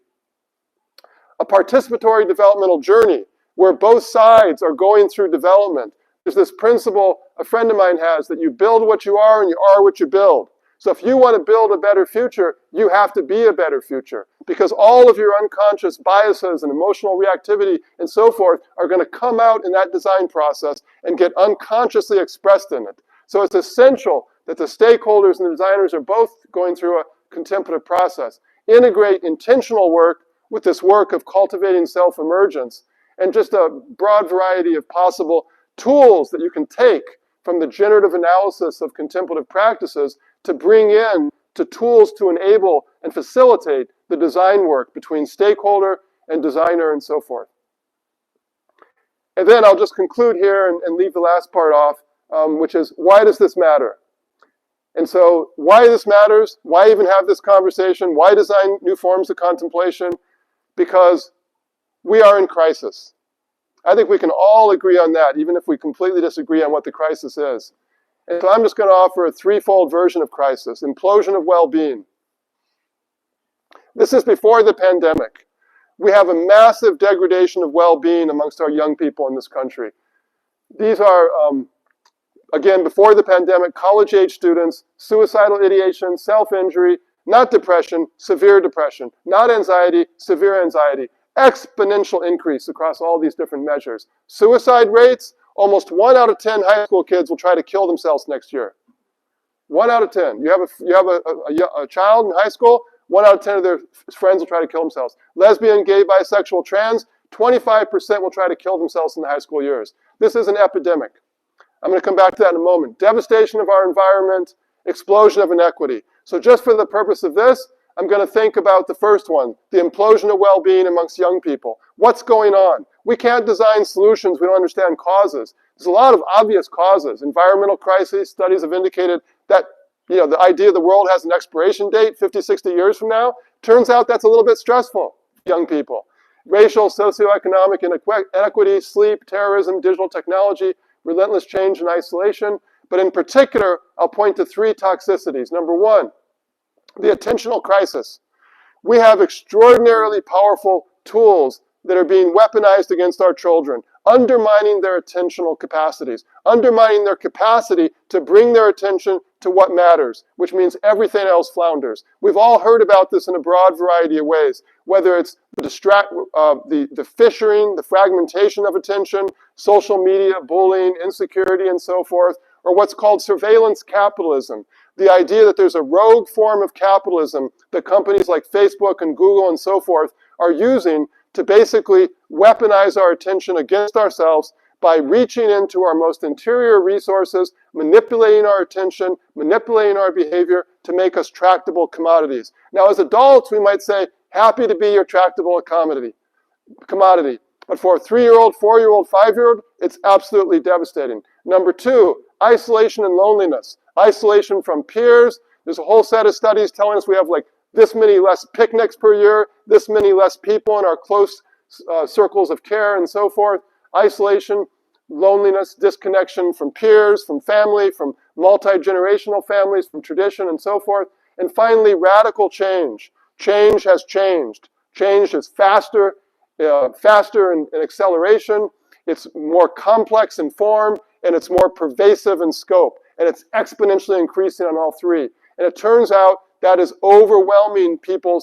A participatory developmental journey where both sides are going through development. There's this principle a friend of mine has that you build what you are and you are what you build. So if you want to build a better future, you have to be a better future, because all of your unconscious biases and emotional reactivity and so forth are going to come out in that design process and get unconsciously expressed in it. So it's essential that the stakeholders and the designers are both going through a contemplative process. Integrate intentional work with this work of cultivating self-emergence, and just a broad variety of possible tools that you can take from the generative analysis of contemplative practices to bring in to tools to enable and facilitate the design work between stakeholder and designer and so forth. And then I'll just conclude here and leave the last part off, which is, why does this matter? And so why this matters, why even have this conversation, why design new forms of contemplation? Because we are in crisis. I think we can all agree on that, even if we completely disagree on what the crisis is. And so I'm just going to offer a threefold version of crisis: implosion of well-being. This is before the pandemic. We have a massive degradation of well-being amongst our young people in this country. These are, again, before the pandemic, college-age students, suicidal ideation, self-injury, not depression, severe depression, not anxiety, severe anxiety. Exponential increase across all these different measures. Suicide rates, almost 1 out of 10 high school kids will try to kill themselves next year. 1 out of 10. You have a child in high school, 1 out of 10 of their friends will try to kill themselves. Lesbian, gay, bisexual, trans, 25% will try to kill themselves in the high school years. This is an epidemic. I'm going to come back to that in a moment. Devastation of our environment, explosion of inequity. So just for the purpose of this, I'm going to think about the first one, the implosion of well-being amongst young people. What's going on? We can't design solutions. We don't understand causes. There's a lot of obvious causes. Environmental crises, studies have indicated that, the idea the world has an expiration date 50, 60 years from now. Turns out that's a little bit stressful for young people. Racial, socioeconomic inequity, sleep, terrorism, digital technology, relentless change and isolation. But in particular, I'll point to 3 toxicities. Number 1, the attentional crisis. We have extraordinarily powerful tools that are being weaponized against our children, undermining their attentional capacities, undermining their capacity to bring their attention to what matters, which means everything else flounders. We've all heard about this in a broad variety of ways, whether it's the fissuring, the fragmentation of attention, social media, bullying, insecurity, and so forth, or what's called surveillance capitalism. The idea that there's a rogue form of capitalism that companies like Facebook and Google and so forth are using to basically weaponize our attention against ourselves by reaching into our most interior resources, manipulating our attention, manipulating our behavior to make us tractable commodities. Now, as adults, we might say, happy to be your tractable commodity. But for a 3-year-old, 4-year-old, 5-year-old, it's absolutely devastating. Number 2, isolation and loneliness. Isolation from peers. There's a whole set of studies telling us we have like this many less picnics per year, this many less people in our close circles of care and so forth. Isolation, loneliness, disconnection from peers, from family, from multi-generational families, from tradition and so forth. And finally, radical change. Change has changed. Change is faster in acceleration, it's more complex in form, and it's more pervasive in scope. And it's exponentially increasing on all three. And it turns out that is overwhelming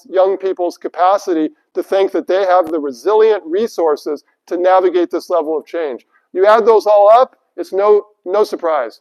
young people's capacity to think that they have the resilient resources to navigate this level of change. You add those all up, it's no surprise.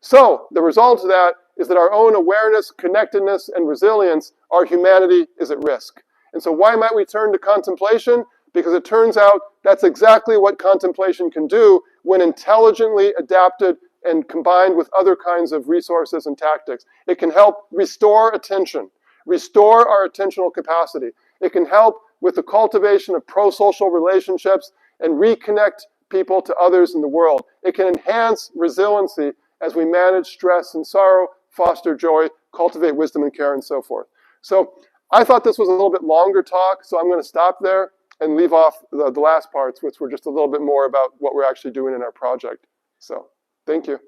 So the result of that is that our own awareness, connectedness, and resilience, our humanity is at risk. And so why might we turn to contemplation? Because it turns out that's exactly what contemplation can do when intelligently adapted and combined with other kinds of resources and tactics. It can help restore attention, restore our attentional capacity. It can help with the cultivation of pro-social relationships and reconnect people to others in the world. It can enhance resiliency as we manage stress and sorrow, foster joy, cultivate wisdom and care, and so forth. So I thought this was a little bit longer talk, so I'm going to stop there and leave off the last parts, which were just a little bit more about what we're actually doing in our project. So, thank you.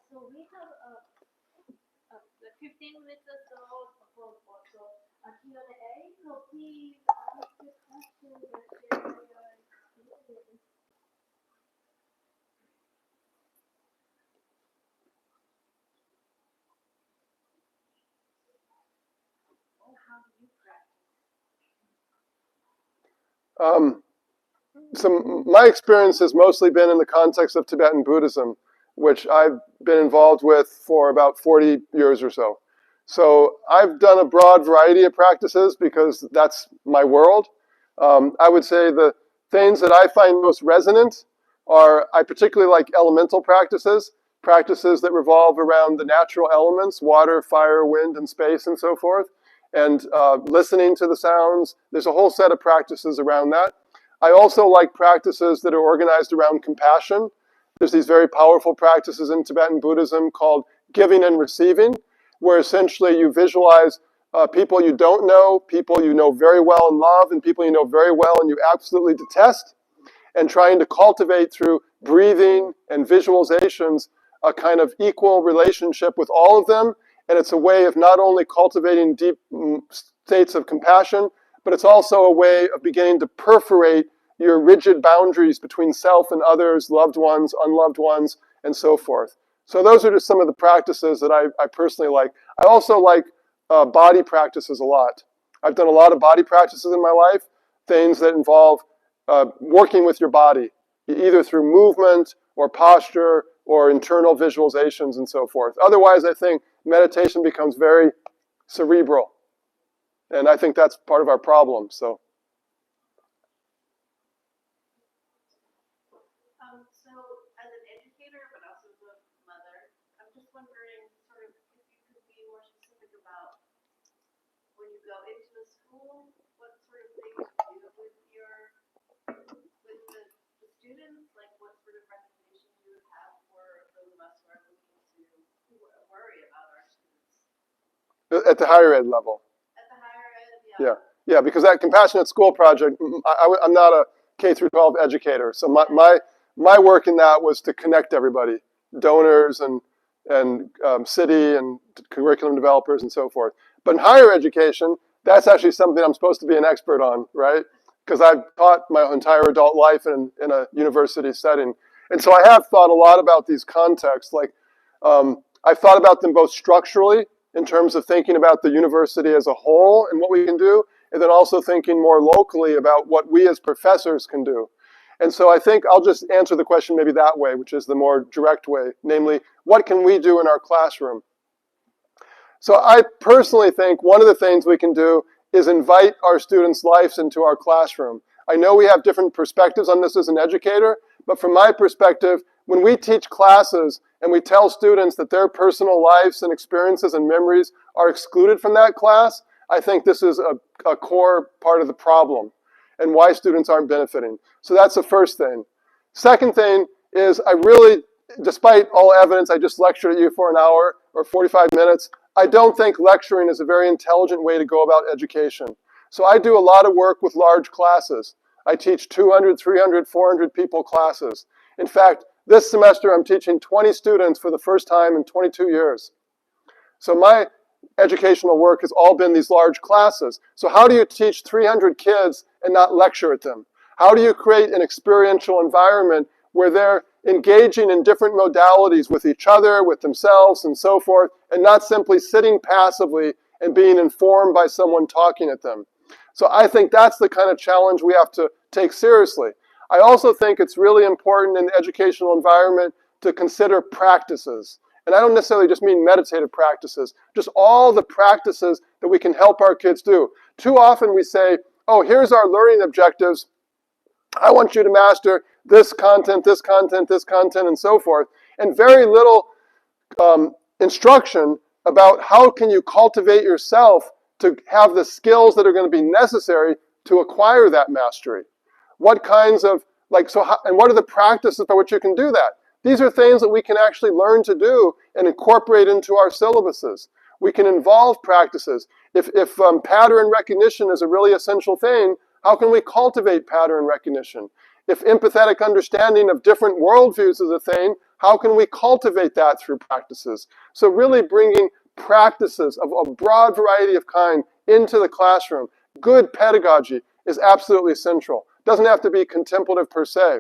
So we have 15 minutes or so for a Q&A. So please ask your questions or share your experience. How do you practice? So my experience has mostly been in the context of Tibetan Buddhism, which I've been involved with for about 40 years or so. So I've done a broad variety of practices because that's my world. I would say the things that I find most resonant are, I particularly like elemental practices, practices that revolve around the natural elements, water, fire, wind, and space, and so forth, and listening to the sounds. There's a whole set of practices around that. I also like practices that are organized around compassion. There's these very powerful practices in Tibetan Buddhism called giving and receiving, where essentially you visualize people you don't know, people you know very well and love, and people you know very well and you absolutely detest, and trying to cultivate through breathing and visualizations a kind of equal relationship with all of them. And it's a way of not only cultivating deep states of compassion, but it's also a way of beginning to perforate your rigid boundaries between self and others, loved ones, unloved ones, and so forth. So those are just some of the practices that I personally like. I also like body practices a lot. I've done a lot of body practices in my life, things that involve working with your body, either through movement or posture or internal visualizations and so forth. Otherwise, I think meditation becomes very cerebral. And I think that's part of our problem. So as an educator, but also as a mother, I'm just wondering sort of if you could be more specific about when you go into a school, what sort of things you do with the students, like what sort of recommendations you would have for those of us who are looking to worry about our students. At the higher ed level. Yeah, because that Compassionate School project, I'm not a K through 12 educator, so my work in that was to connect everybody, donors and city and curriculum developers and so forth. But in higher education, that's actually something I'm supposed to be an expert on, right? Because I've taught my entire adult life in a university setting. And so I have thought a lot about these contexts. Like, I've thought about them both structurally, in terms of thinking about the university as a whole and what we can do, and then also thinking more locally about what we as professors can do. And so I think I'll just answer the question maybe that way, which is the more direct way, namely, what can we do in our classroom? So I personally think one of the things we can do is invite our students' lives into our classroom. I know we have different perspectives on this as an educator, but from my perspective, when we teach classes and we tell students that their personal lives and experiences and memories are excluded from that class, I think this is a core part of the problem and why students aren't benefiting. So that's the first thing. Second thing is I really, despite all evidence, I just lectured at you for an hour or 45 minutes. I don't think lecturing is a very intelligent way to go about education. So I do a lot of work with large classes. I teach 200, 300, 400 people classes. In fact, this semester I'm teaching 20 students for the first time in 22 years. So my educational work has all been these large classes. So how do you teach 300 kids and not lecture at them? How do you create an experiential environment where they're engaging in different modalities with each other, with themselves, and so forth, and not simply sitting passively and being informed by someone talking at them? So I think that's the kind of challenge we have to take seriously. I also think it's really important in the educational environment to consider practices. And I don't necessarily just mean meditative practices, just all the practices that we can help our kids do. Too often we say, oh, here's our learning objectives. I want you to master this content, this content, this content, and so forth. And very little instruction about how can you cultivate yourself to have the skills that are going to be necessary to acquire that mastery. What kinds of, and what are the practices by which you can do that? These are things that we can actually learn to do and incorporate into our syllabuses. We can involve practices. If pattern recognition is a really essential thing, how can we cultivate pattern recognition? If empathetic understanding of different worldviews is a thing, how can we cultivate that through practices? So really bringing practices of a broad variety of kind into the classroom. Good pedagogy is absolutely central. Doesn't have to be contemplative per se.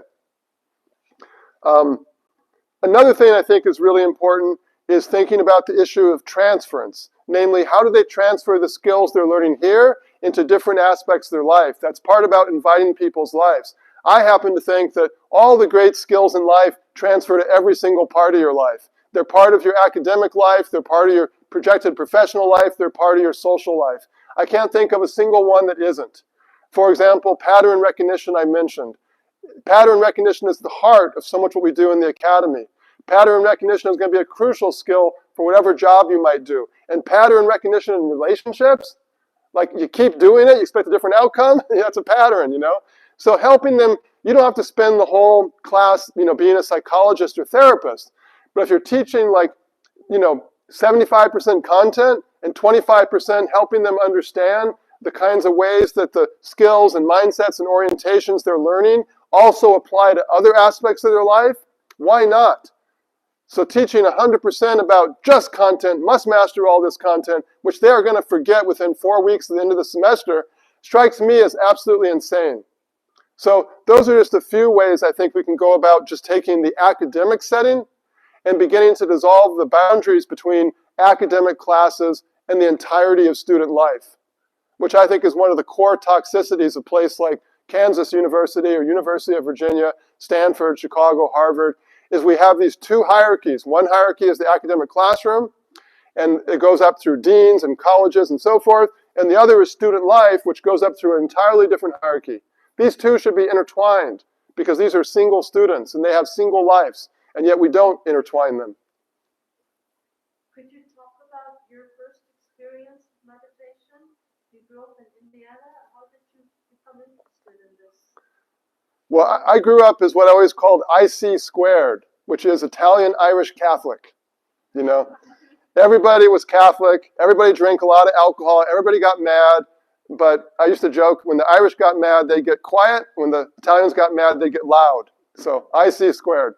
Another thing I think is really important is thinking about the issue of transference. Namely, how do they transfer the skills they're learning here into different aspects of their life? That's part about inviting people's lives. I happen to think that all the great skills in life transfer to every single part of your life. They're part of your academic life, they're part of your projected professional life, they're part of your social life. I can't think of a single one that isn't. For example, pattern recognition I mentioned. Pattern recognition is the heart of so much what we do in the academy. Pattern recognition is going to be a crucial skill for whatever job you might do. And pattern recognition in relationships, like you keep doing it, you expect a different outcome, that's a pattern, you know? So helping them, you don't have to spend the whole class, being a psychologist or therapist. But if you're teaching 75% content and 25% helping them understand the kinds of ways that the skills and mindsets and orientations they're learning also apply to other aspects of their life, why not? So teaching 100% about just content, must master all this content, which they are going to forget within 4 weeks at the end of the semester, strikes me as absolutely insane. So those are just a few ways I think we can go about just taking the academic setting and beginning to dissolve the boundaries between academic classes and the entirety of student life, which I think is one of the core toxicities of a place like Kansas University or University of Virginia, Stanford, Chicago, Harvard, is we have these two hierarchies. One hierarchy is the academic classroom, and it goes up through deans and colleges and so forth, and the other is student life, which goes up through an entirely different hierarchy. These two should be intertwined, because these are single students, and they have single lives, and yet we don't intertwine them. Could you talk about your first experience with meditation? You grew up in Indiana. How did you become interested in this? Well, I grew up as what I always called IC squared, which is Italian Irish Catholic. Everybody was Catholic, everybody drank a lot of alcohol, everybody got mad, but I used to joke, when the Irish got mad, they get quiet. When the Italians got mad, they get loud. So IC squared.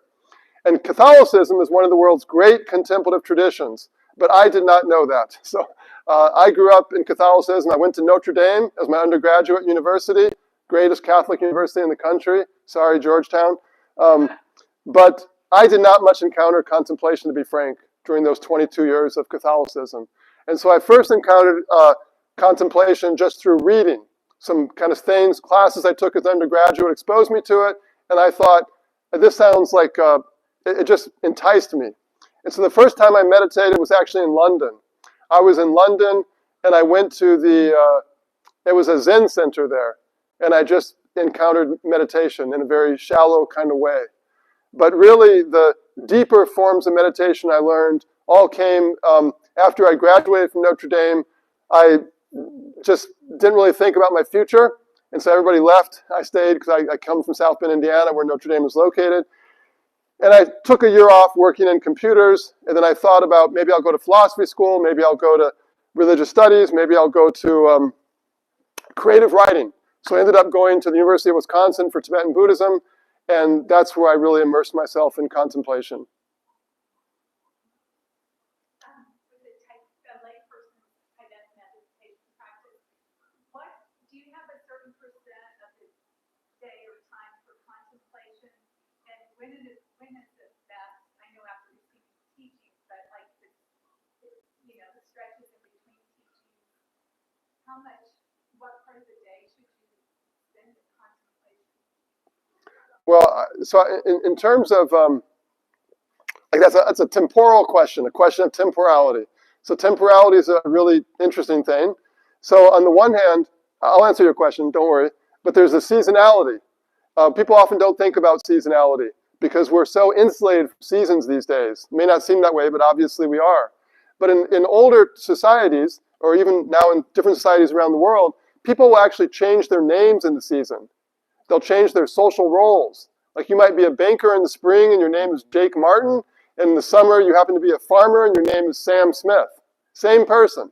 And Catholicism is one of the world's great contemplative traditions, but I did not know that. So I grew up in Catholicism. I went to Notre Dame as my undergraduate university, greatest Catholic university in the country. Sorry, Georgetown. But I did not much encounter contemplation, to be frank, during those 22 years of Catholicism. And so I first encountered contemplation just through reading. Some kind of things, classes I took as undergraduate exposed me to it, And I thought, this sounds like, it just enticed me. And so the first time I meditated was actually in London. I was in London, and I went to it was a Zen center there, and I just encountered meditation in a very shallow kind of way. But really, the deeper forms of meditation I learned all came after I graduated from Notre Dame. I just didn't really think about my future, and so everybody left. I stayed because I come from South Bend, Indiana, where Notre Dame is located. And I took a year off working in computers, and then I thought about maybe I'll go to philosophy school, maybe I'll go to religious studies, maybe I'll go to creative writing. So I ended up going to the University of Wisconsin for Tibetan Buddhism, and that's where I really immersed myself in contemplation. With a layperson's Tibetan meditation practice, do you have a certain percent of the day or time for contemplation? And when is it best? I know after receiving teachings, but like the stretches in between teachings, what part of the day should you spend in contemplation? Well, so in terms of, like that's a temporal question, a question of temporality. So temporality is a really interesting thing. So on the one hand, I'll answer your question, don't worry, but there's a seasonality. People often don't think about seasonality because we're so insulated from seasons these days. It may not seem that way, but obviously we are. But in older societies, or even now in different societies around the world, people will actually change their names in the season. They'll change their social roles. Like you might be a banker in the spring and your name is Jake Martin, and in the summer you happen to be a farmer and your name is Sam Smith. Same person.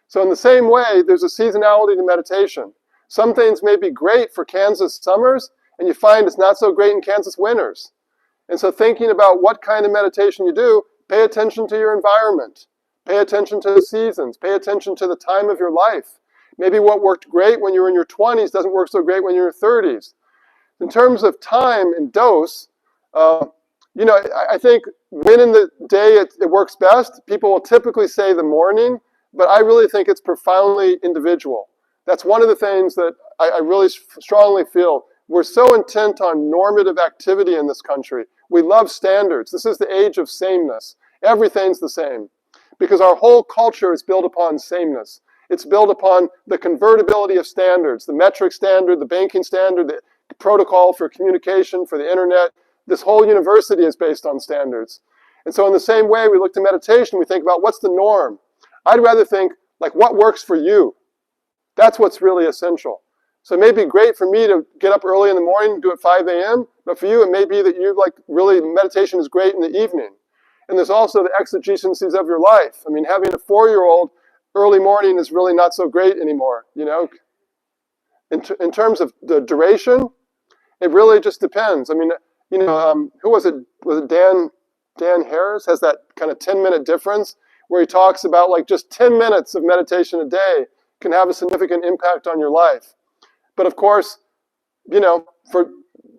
So in the same way, there's a seasonality to meditation. Some things may be great for Kansas summers, and you find it's not so great in Kansas winters. And so thinking about what kind of meditation you do, pay attention to your environment. Pay attention to the seasons. Pay attention to the time of your life. Maybe what worked great when you were in your 20s doesn't work so great when you're in your 30s. In terms of time and dose, I think when in the day it works best, people will typically say the morning, but I really think it's profoundly individual. That's one of the things that I really strongly feel. We're so intent on normative activity in this country. We love standards. This is the age of sameness. Everything's the same. Because our whole culture is built upon sameness. It's built upon the convertibility of standards, the metric standard, the banking standard, the protocol for communication, for the internet. This whole university is based on standards. And so in the same way, we look to meditation, we think about what's the norm. I'd rather think, like, what works for you? That's what's really essential. So it may be great for me to get up early in the morning and do it 5 a.m., but for you, it may be that you really meditation is great in the evening. And there's also the exigencies of your life. I mean, having a 4-year-old, early morning is really not so great anymore, In terms of the duration, it really just depends. I mean, who was it? Was it Dan Harris? Has that kind of 10-minute difference where he talks about just 10 minutes of meditation a day can have a significant impact on your life. But of course, for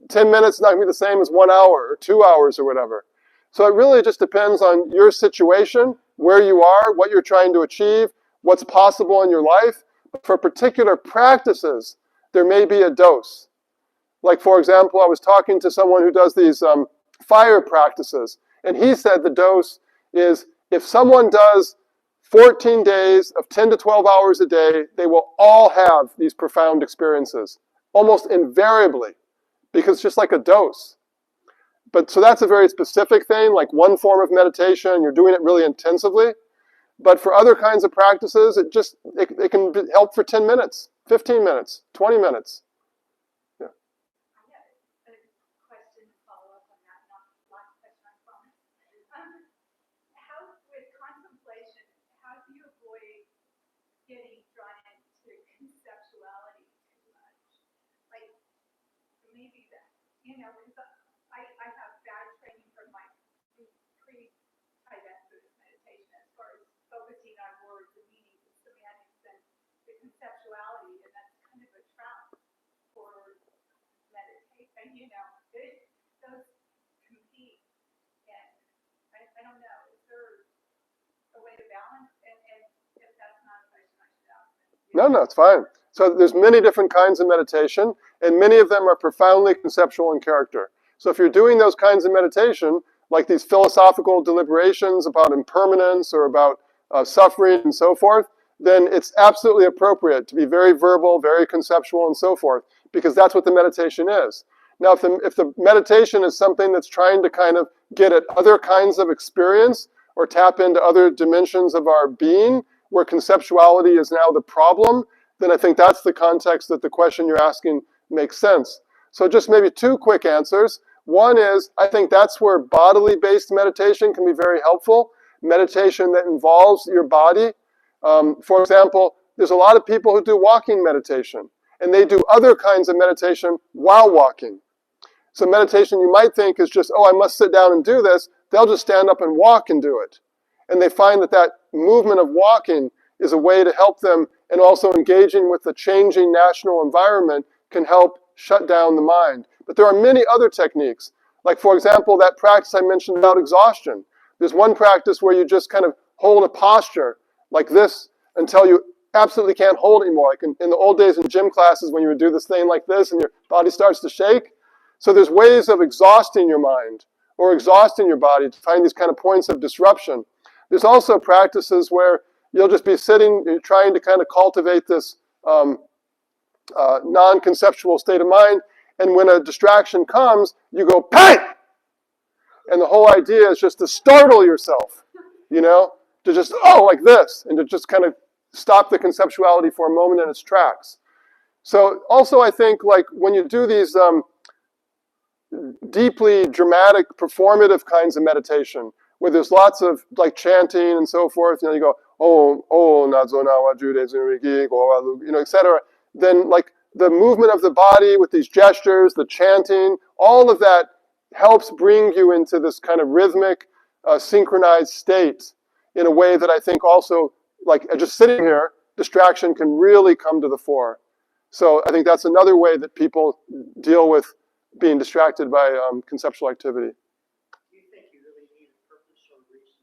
10 minutes, it's not going to be the same as 1 hour or 2 hours or whatever. So it really just depends on your situation, where you are, what you're trying to achieve, what's possible in your life. For particular practices, there may be a dose. Like, for example, I was talking to someone who does these fire practices, and he said the dose is if someone does 14 days of 10 to 12 hours a day, they will all have these profound experiences, almost invariably, because it's just like a dose. But so that's a very specific thing, like one form of meditation, you're doing it really intensively. But for other kinds of practices, it can help for 10 minutes, 15 minutes, 20 minutes. Yeah. I have a question to follow up on that, not the last question, I promise. With contemplation, how do you avoid getting drawn into conceptuality too much? Like, maybe that, because I have bad training from my pre-Tibetan Buddhist meditation as far as focusing on words and meanings and semantics and the conceptuality, and that's kind of a trap for meditation. Those compete, and I don't know. Is there a way to balance? And if that's not a question I should ask, No, it's fine. So there's many different kinds of meditation. and many of them are profoundly conceptual in character. So if you're doing those kinds of meditation, like these philosophical deliberations about impermanence or about suffering and so forth, then it's absolutely appropriate to be very verbal, very conceptual, and so forth, because that's what the meditation is. Now, if the meditation is something that's trying to kind of get at other kinds of experience or tap into other dimensions of our being, where conceptuality is now the problem, then I think that's the context that the question you're asking makes sense. So just maybe two quick answers. One is, I think that's where bodily-based meditation can be very helpful, meditation that involves your body. For example, there's a lot of people who do walking meditation, and they do other kinds of meditation while walking. So meditation you might think is just, oh, I must sit down and do this. They'll just stand up and walk and do it. And they find that that movement of walking is a way to help them, and also engaging with the changing national environment can help shut down the mind. But there are many other techniques. Like, for example, that practice I mentioned about exhaustion. There's one practice where you just kind of hold a posture like this until you absolutely can't hold anymore. Like in the old days in gym classes when you would do this thing like this and your body starts to shake. So there's ways of exhausting your mind or exhausting your body to find these kind of points of disruption. There's also practices where you'll just be sitting, you're trying to kind of cultivate this non-conceptual state of mind, and when a distraction comes, you go, "Bang!" And the whole idea is just to startle yourself, you know, to just, oh, like this, and to just kind of stop the conceptuality for a moment in its tracks. So also I think, like, when you do these deeply dramatic, performative kinds of meditation, where there's lots of like chanting and so forth, you know, you go, oh, you know, etc. Then like the movement of the body with these gestures, the chanting, all of that helps bring you into this kind of rhythmic, synchronized state in a way that I think also, like just sitting here, distraction can really come to the fore. So I think that's another way that people deal with being distracted by conceptual activity. Do you think you really need a purpose or reason?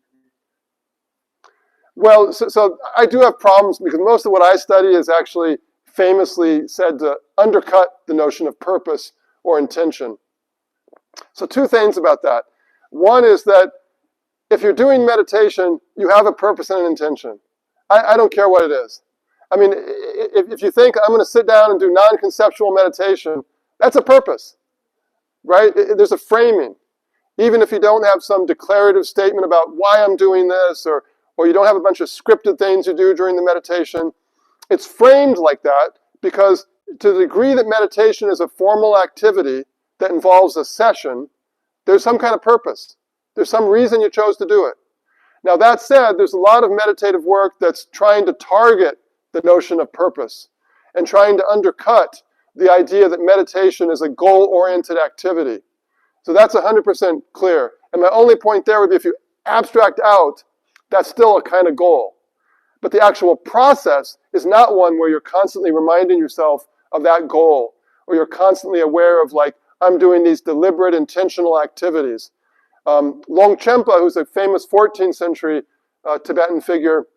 Well, so I do have problems because most of what I study is actually famously said to undercut the notion of purpose or intention. So two things about that. One is that if you're doing meditation, you have a purpose and an intention. I don't care what it is. I mean, if you think I'm going to sit down and do non-conceptual meditation, that's a purpose, right? There's a framing. Even if you don't have some declarative statement about why I'm doing this, or you don't have a bunch of scripted things you do during the meditation, it's framed like that because to the degree that meditation is a formal activity that involves a session, there's some kind of purpose. There's some reason you chose to do it. Now that said, there's a lot of meditative work that's trying to target the notion of purpose and trying to undercut the idea that meditation is a goal-oriented activity. So that's 100% clear. And my only point there would be if you abstract out, that's still a kind of goal. But the actual process is not one where you're constantly reminding yourself of that goal, or you're constantly aware of, like, I'm doing these deliberate, intentional activities. Longchenpa, who's a famous 14th century Tibetan figure,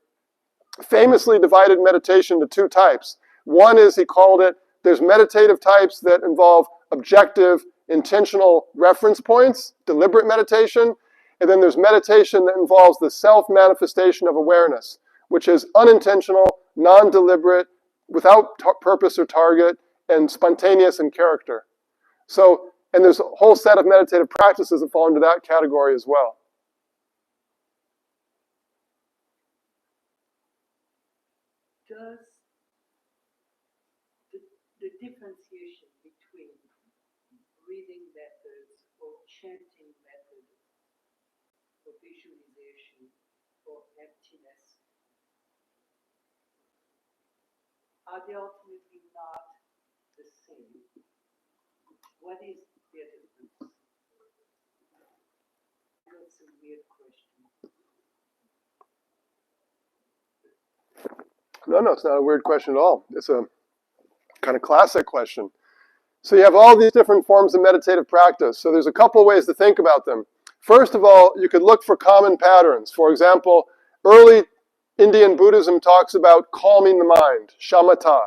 famously divided meditation into two types. One is, he called it, there's meditative types that involve objective, intentional reference points, deliberate meditation, and then there's meditation that involves the self-manifestation of awareness, which is unintentional, non-deliberate, without purpose or target, and spontaneous in character. So, and there's a whole set of meditative practices that fall into that category as well. Does the differentiation between breathing methods or chanting methods or visualization or emptiness, are they ultimately not the same? What is their difference? That's a weird question. No, it's not a weird question at all. It's a kind of classic question. So you have all these different forms of meditative practice. So there's a couple of ways to think about them. First of all, you could look for common patterns. For example, early Indian Buddhism talks about calming the mind, shamatha.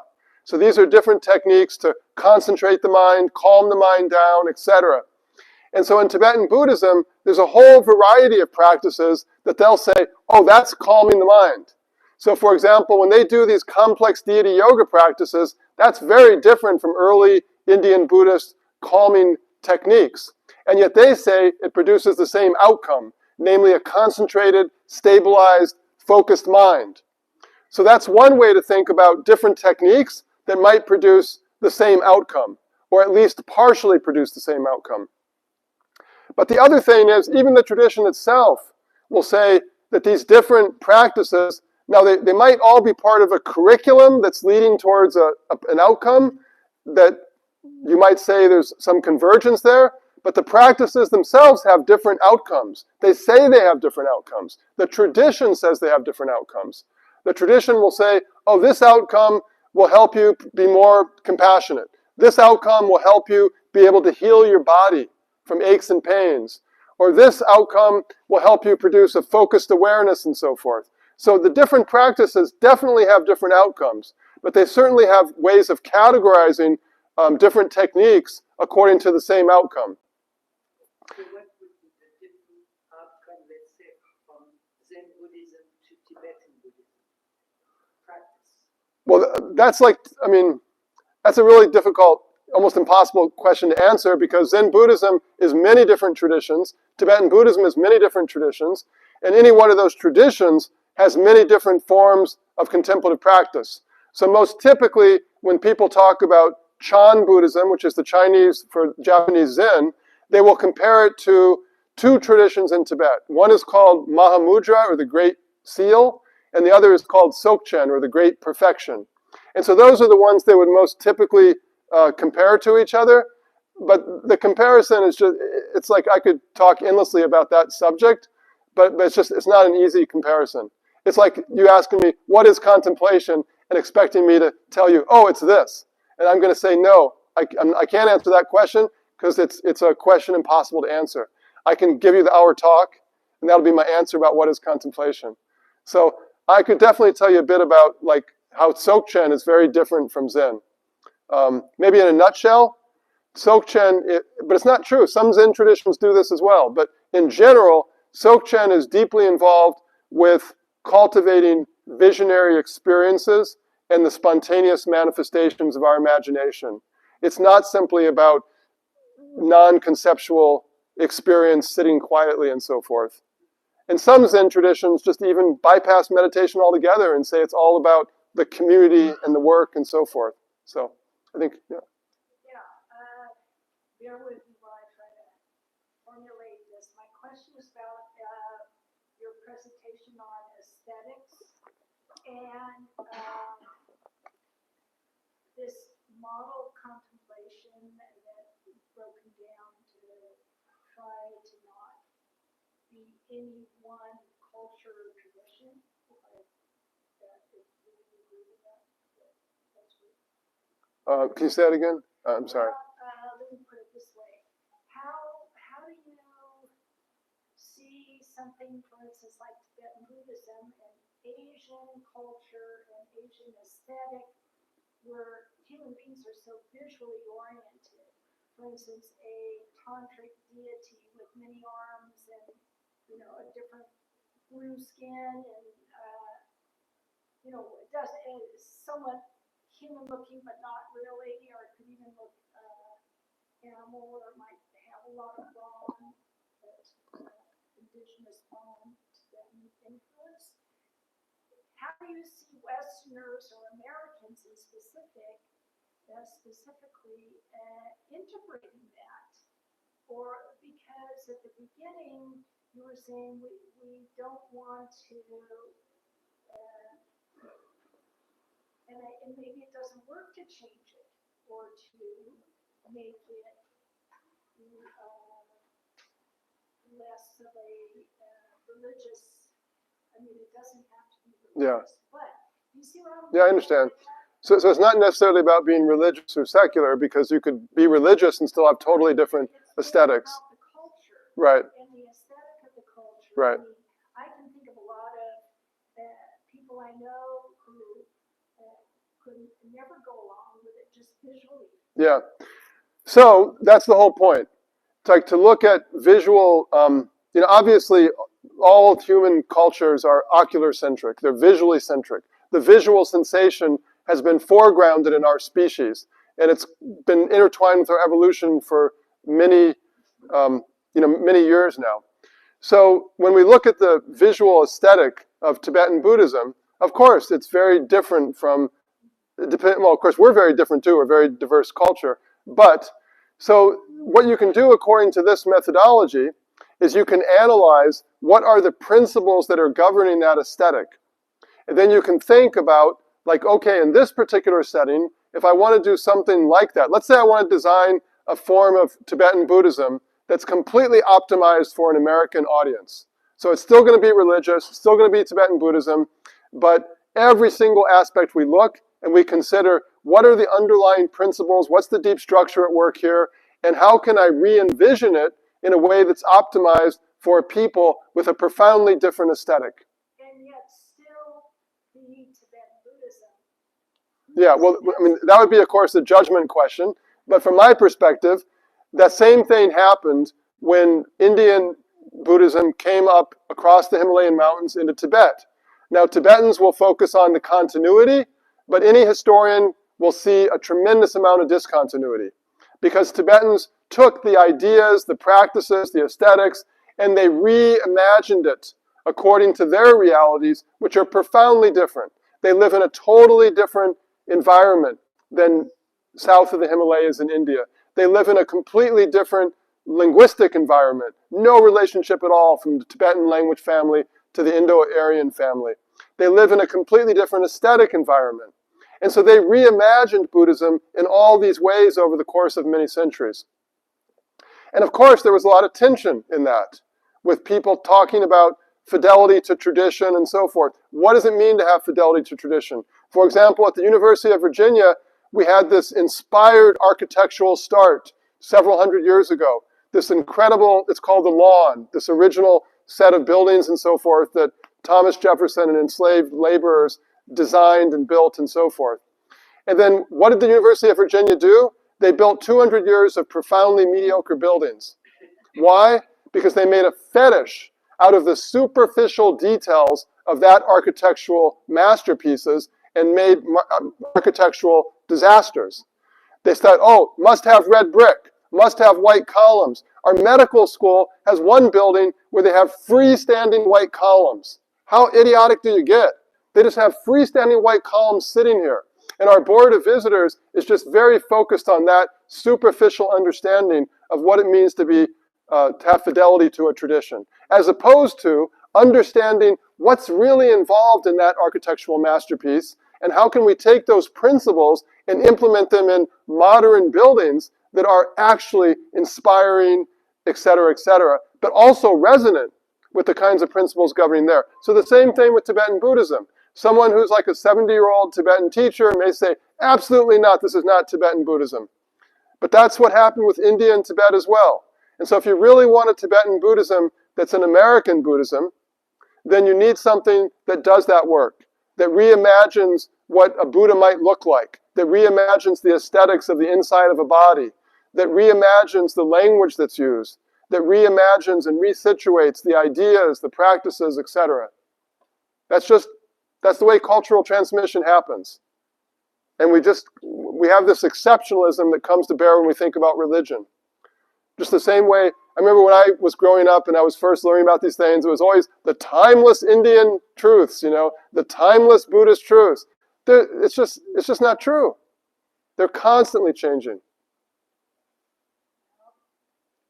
So these are different techniques to concentrate the mind, calm the mind down, etc. And so in Tibetan Buddhism, there's a whole variety of practices that they'll say, oh, that's calming the mind. So for example, when they do these complex deity yoga practices, that's very different from early Indian Buddhist calming techniques. And yet they say it produces the same outcome, namely a concentrated, stabilized, focused mind. So that's one way to think about different techniques that might produce the same outcome, or at least partially produce the same outcome. But the other thing is, even the tradition itself will say that these different practices, now they might all be part of a curriculum that's leading towards an outcome that you might say there's some convergence there, but the practices themselves have different outcomes. They say they have different outcomes. The tradition says they have different outcomes. The tradition will say, oh, this outcome will help you be more compassionate. This outcome will help you be able to heal your body from aches and pains. Or this outcome will help you produce a focused awareness and so forth. So the different practices definitely have different outcomes, but they certainly have ways of categorizing different techniques according to the same outcome. So what would be the different outcome, let's say, from Zen Buddhism to Tibetan Buddhism practice? Well, that's a really difficult, almost impossible question to answer, because Zen Buddhism is many different traditions, Tibetan Buddhism is many different traditions, and any one of those traditions has many different forms of contemplative practice. So most typically, when people talk about Chan Buddhism, which is the Chinese for Japanese Zen, they will compare it to two traditions in Tibet. One is called Mahamudra, or the Great Seal, and the other is called Dzogchen, or the Great Perfection. And so those are the ones they would most typically compare to each other. But the comparison is just, it's like I could talk endlessly about that subject, but it's not an easy comparison. It's like you asking me, what is contemplation, and expecting me to tell you, oh, it's this. And I'm going to say, no, I can't answer that question, because it's a question impossible to answer. I can give you the hour talk, and that'll be my answer about what is contemplation. So I could definitely tell you a bit about like how Dzogchen is very different from Zen. Maybe in a nutshell, Dzogchen, but it's not true. Some Zen traditions do this as well. But in general, Dzogchen is deeply involved with cultivating visionary experiences and the spontaneous manifestations of our imagination. It's not simply about non-conceptual experience, sitting quietly and so forth. And some Zen traditions just even bypass meditation altogether and say it's all about the community and the work and so forth. So I think, yeah. Bear with me while I try to formulate this. My question is about your presentation on aesthetics and this model contemplation that is broken down to try to not be any one culture or tradition. Can you say that again? I'm sorry. Let me put it this way. How do you see something, for instance, like Tibetan Buddhism and Asian culture and Asian aesthetic, where human beings are so visually oriented? For instance, a tantric deity with many arms and a different blue skin, and it's somewhat human looking but not really, or it could even look animal, or might have a lot of bone, indigenous bone, Tibetan influence. How do you see Westerners or Americans in specifically integrating that? Or because at the beginning you were saying we don't want to, and maybe it doesn't work to change it or to make it less of a religious. I mean, it doesn't have to be religious, but you see what I'm saying? Yeah, I understand. So it's not necessarily about being religious or secular, because you could be religious and still have totally different aesthetics. About the culture, right. And the aesthetic of the culture. Right. I can think of a lot of people I know who couldn't never go along with it just visually. Yeah. So that's the whole point. It's like to look at visual, obviously all human cultures are ocular centric. They're visually centric. The visual sensation has been foregrounded in our species, and it's been intertwined with our evolution for many years now. So when we look at the visual aesthetic of Tibetan Buddhism, of course, it's very different from, well, of course, we're very different too. We're a very diverse culture. But, so what you can do according to this methodology is you can analyze what are the principles that are governing that aesthetic. And then you can think about, like, okay, in this particular setting, if I want to do something like that, let's say I want to design a form of Tibetan Buddhism that's completely optimized for an American audience. So it's still going to be religious, still going to be Tibetan Buddhism, but every single aspect we look and we consider what are the underlying principles, what's the deep structure at work here, and how can I re-envision it in a way that's optimized for people with a profoundly different aesthetic. And yet still be Tibetan Buddhism. Yeah, well, I mean, that would be, of course, a judgment question. But from my perspective, that same thing happened when Indian Buddhism came up across the Himalayan mountains into Tibet. Now, Tibetans will focus on the continuity, but any historian will see a tremendous amount of discontinuity. Because Tibetans took the ideas, the practices, the aesthetics, and they reimagined it according to their realities, which are profoundly different. They live in a totally different environment than south of the Himalayas in India. They live in a completely different linguistic environment. No relationship at all from the Tibetan language family to the Indo-Aryan family. They live in a completely different aesthetic environment. And so they reimagined Buddhism in all these ways over the course of many centuries. And of course, there was a lot of tension in that, with people talking about fidelity to tradition and so forth. What does it mean to have fidelity to tradition? For example, at the University of Virginia, we had this inspired architectural start several hundred years ago. This incredible, it's called the Lawn, this original set of buildings and so forth that Thomas Jefferson and enslaved laborers designed and built and so forth. And then what did the University of Virginia do? They built 200 years of profoundly mediocre buildings. Why? Because they made a fetish out of the superficial details of that architectural masterpieces and made architectural disasters. They said, oh, must have red brick, must have white columns. Our medical school has one building where they have freestanding white columns. How idiotic do you get? They just have freestanding white columns sitting here. And our board of visitors is just very focused on that superficial understanding of what it means to have fidelity to a tradition, as opposed to understanding what's really involved in that architectural masterpiece and how can we take those principles and implement them in modern buildings that are actually inspiring, et cetera, but also resonant with the kinds of principles governing there. So the same thing with Tibetan Buddhism. Someone who's like a 70-year-old Tibetan teacher may say, absolutely not, this is not Tibetan Buddhism. But that's what happened with India and Tibet as well. And so if you really want a Tibetan Buddhism that's an American Buddhism, then you need something that does that work, that reimagines what a Buddha might look like, that reimagines the aesthetics of the inside of a body, that reimagines the language that's used, that reimagines and resituates the ideas, the practices, etc. That's the way cultural transmission happens. And we have this exceptionalism that comes to bear when we think about religion. Just the same way, I remember when I was growing up and I was first learning about these things, it was always the timeless Indian truths, the timeless Buddhist truths. It's just not true. They're constantly changing.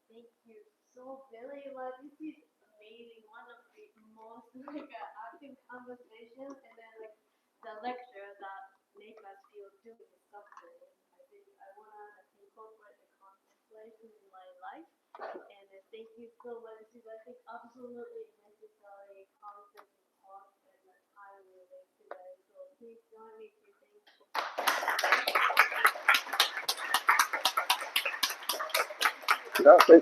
Thank you so very much. This is amazing. One of the most active conversations, and then the lecture that make us feel doing something. I think I wanna incorporate the contemplation in my life. And thank you so much. This is, I think, absolutely necessary concept to talk and I relate to that. So please join me to thank you. Yeah, thank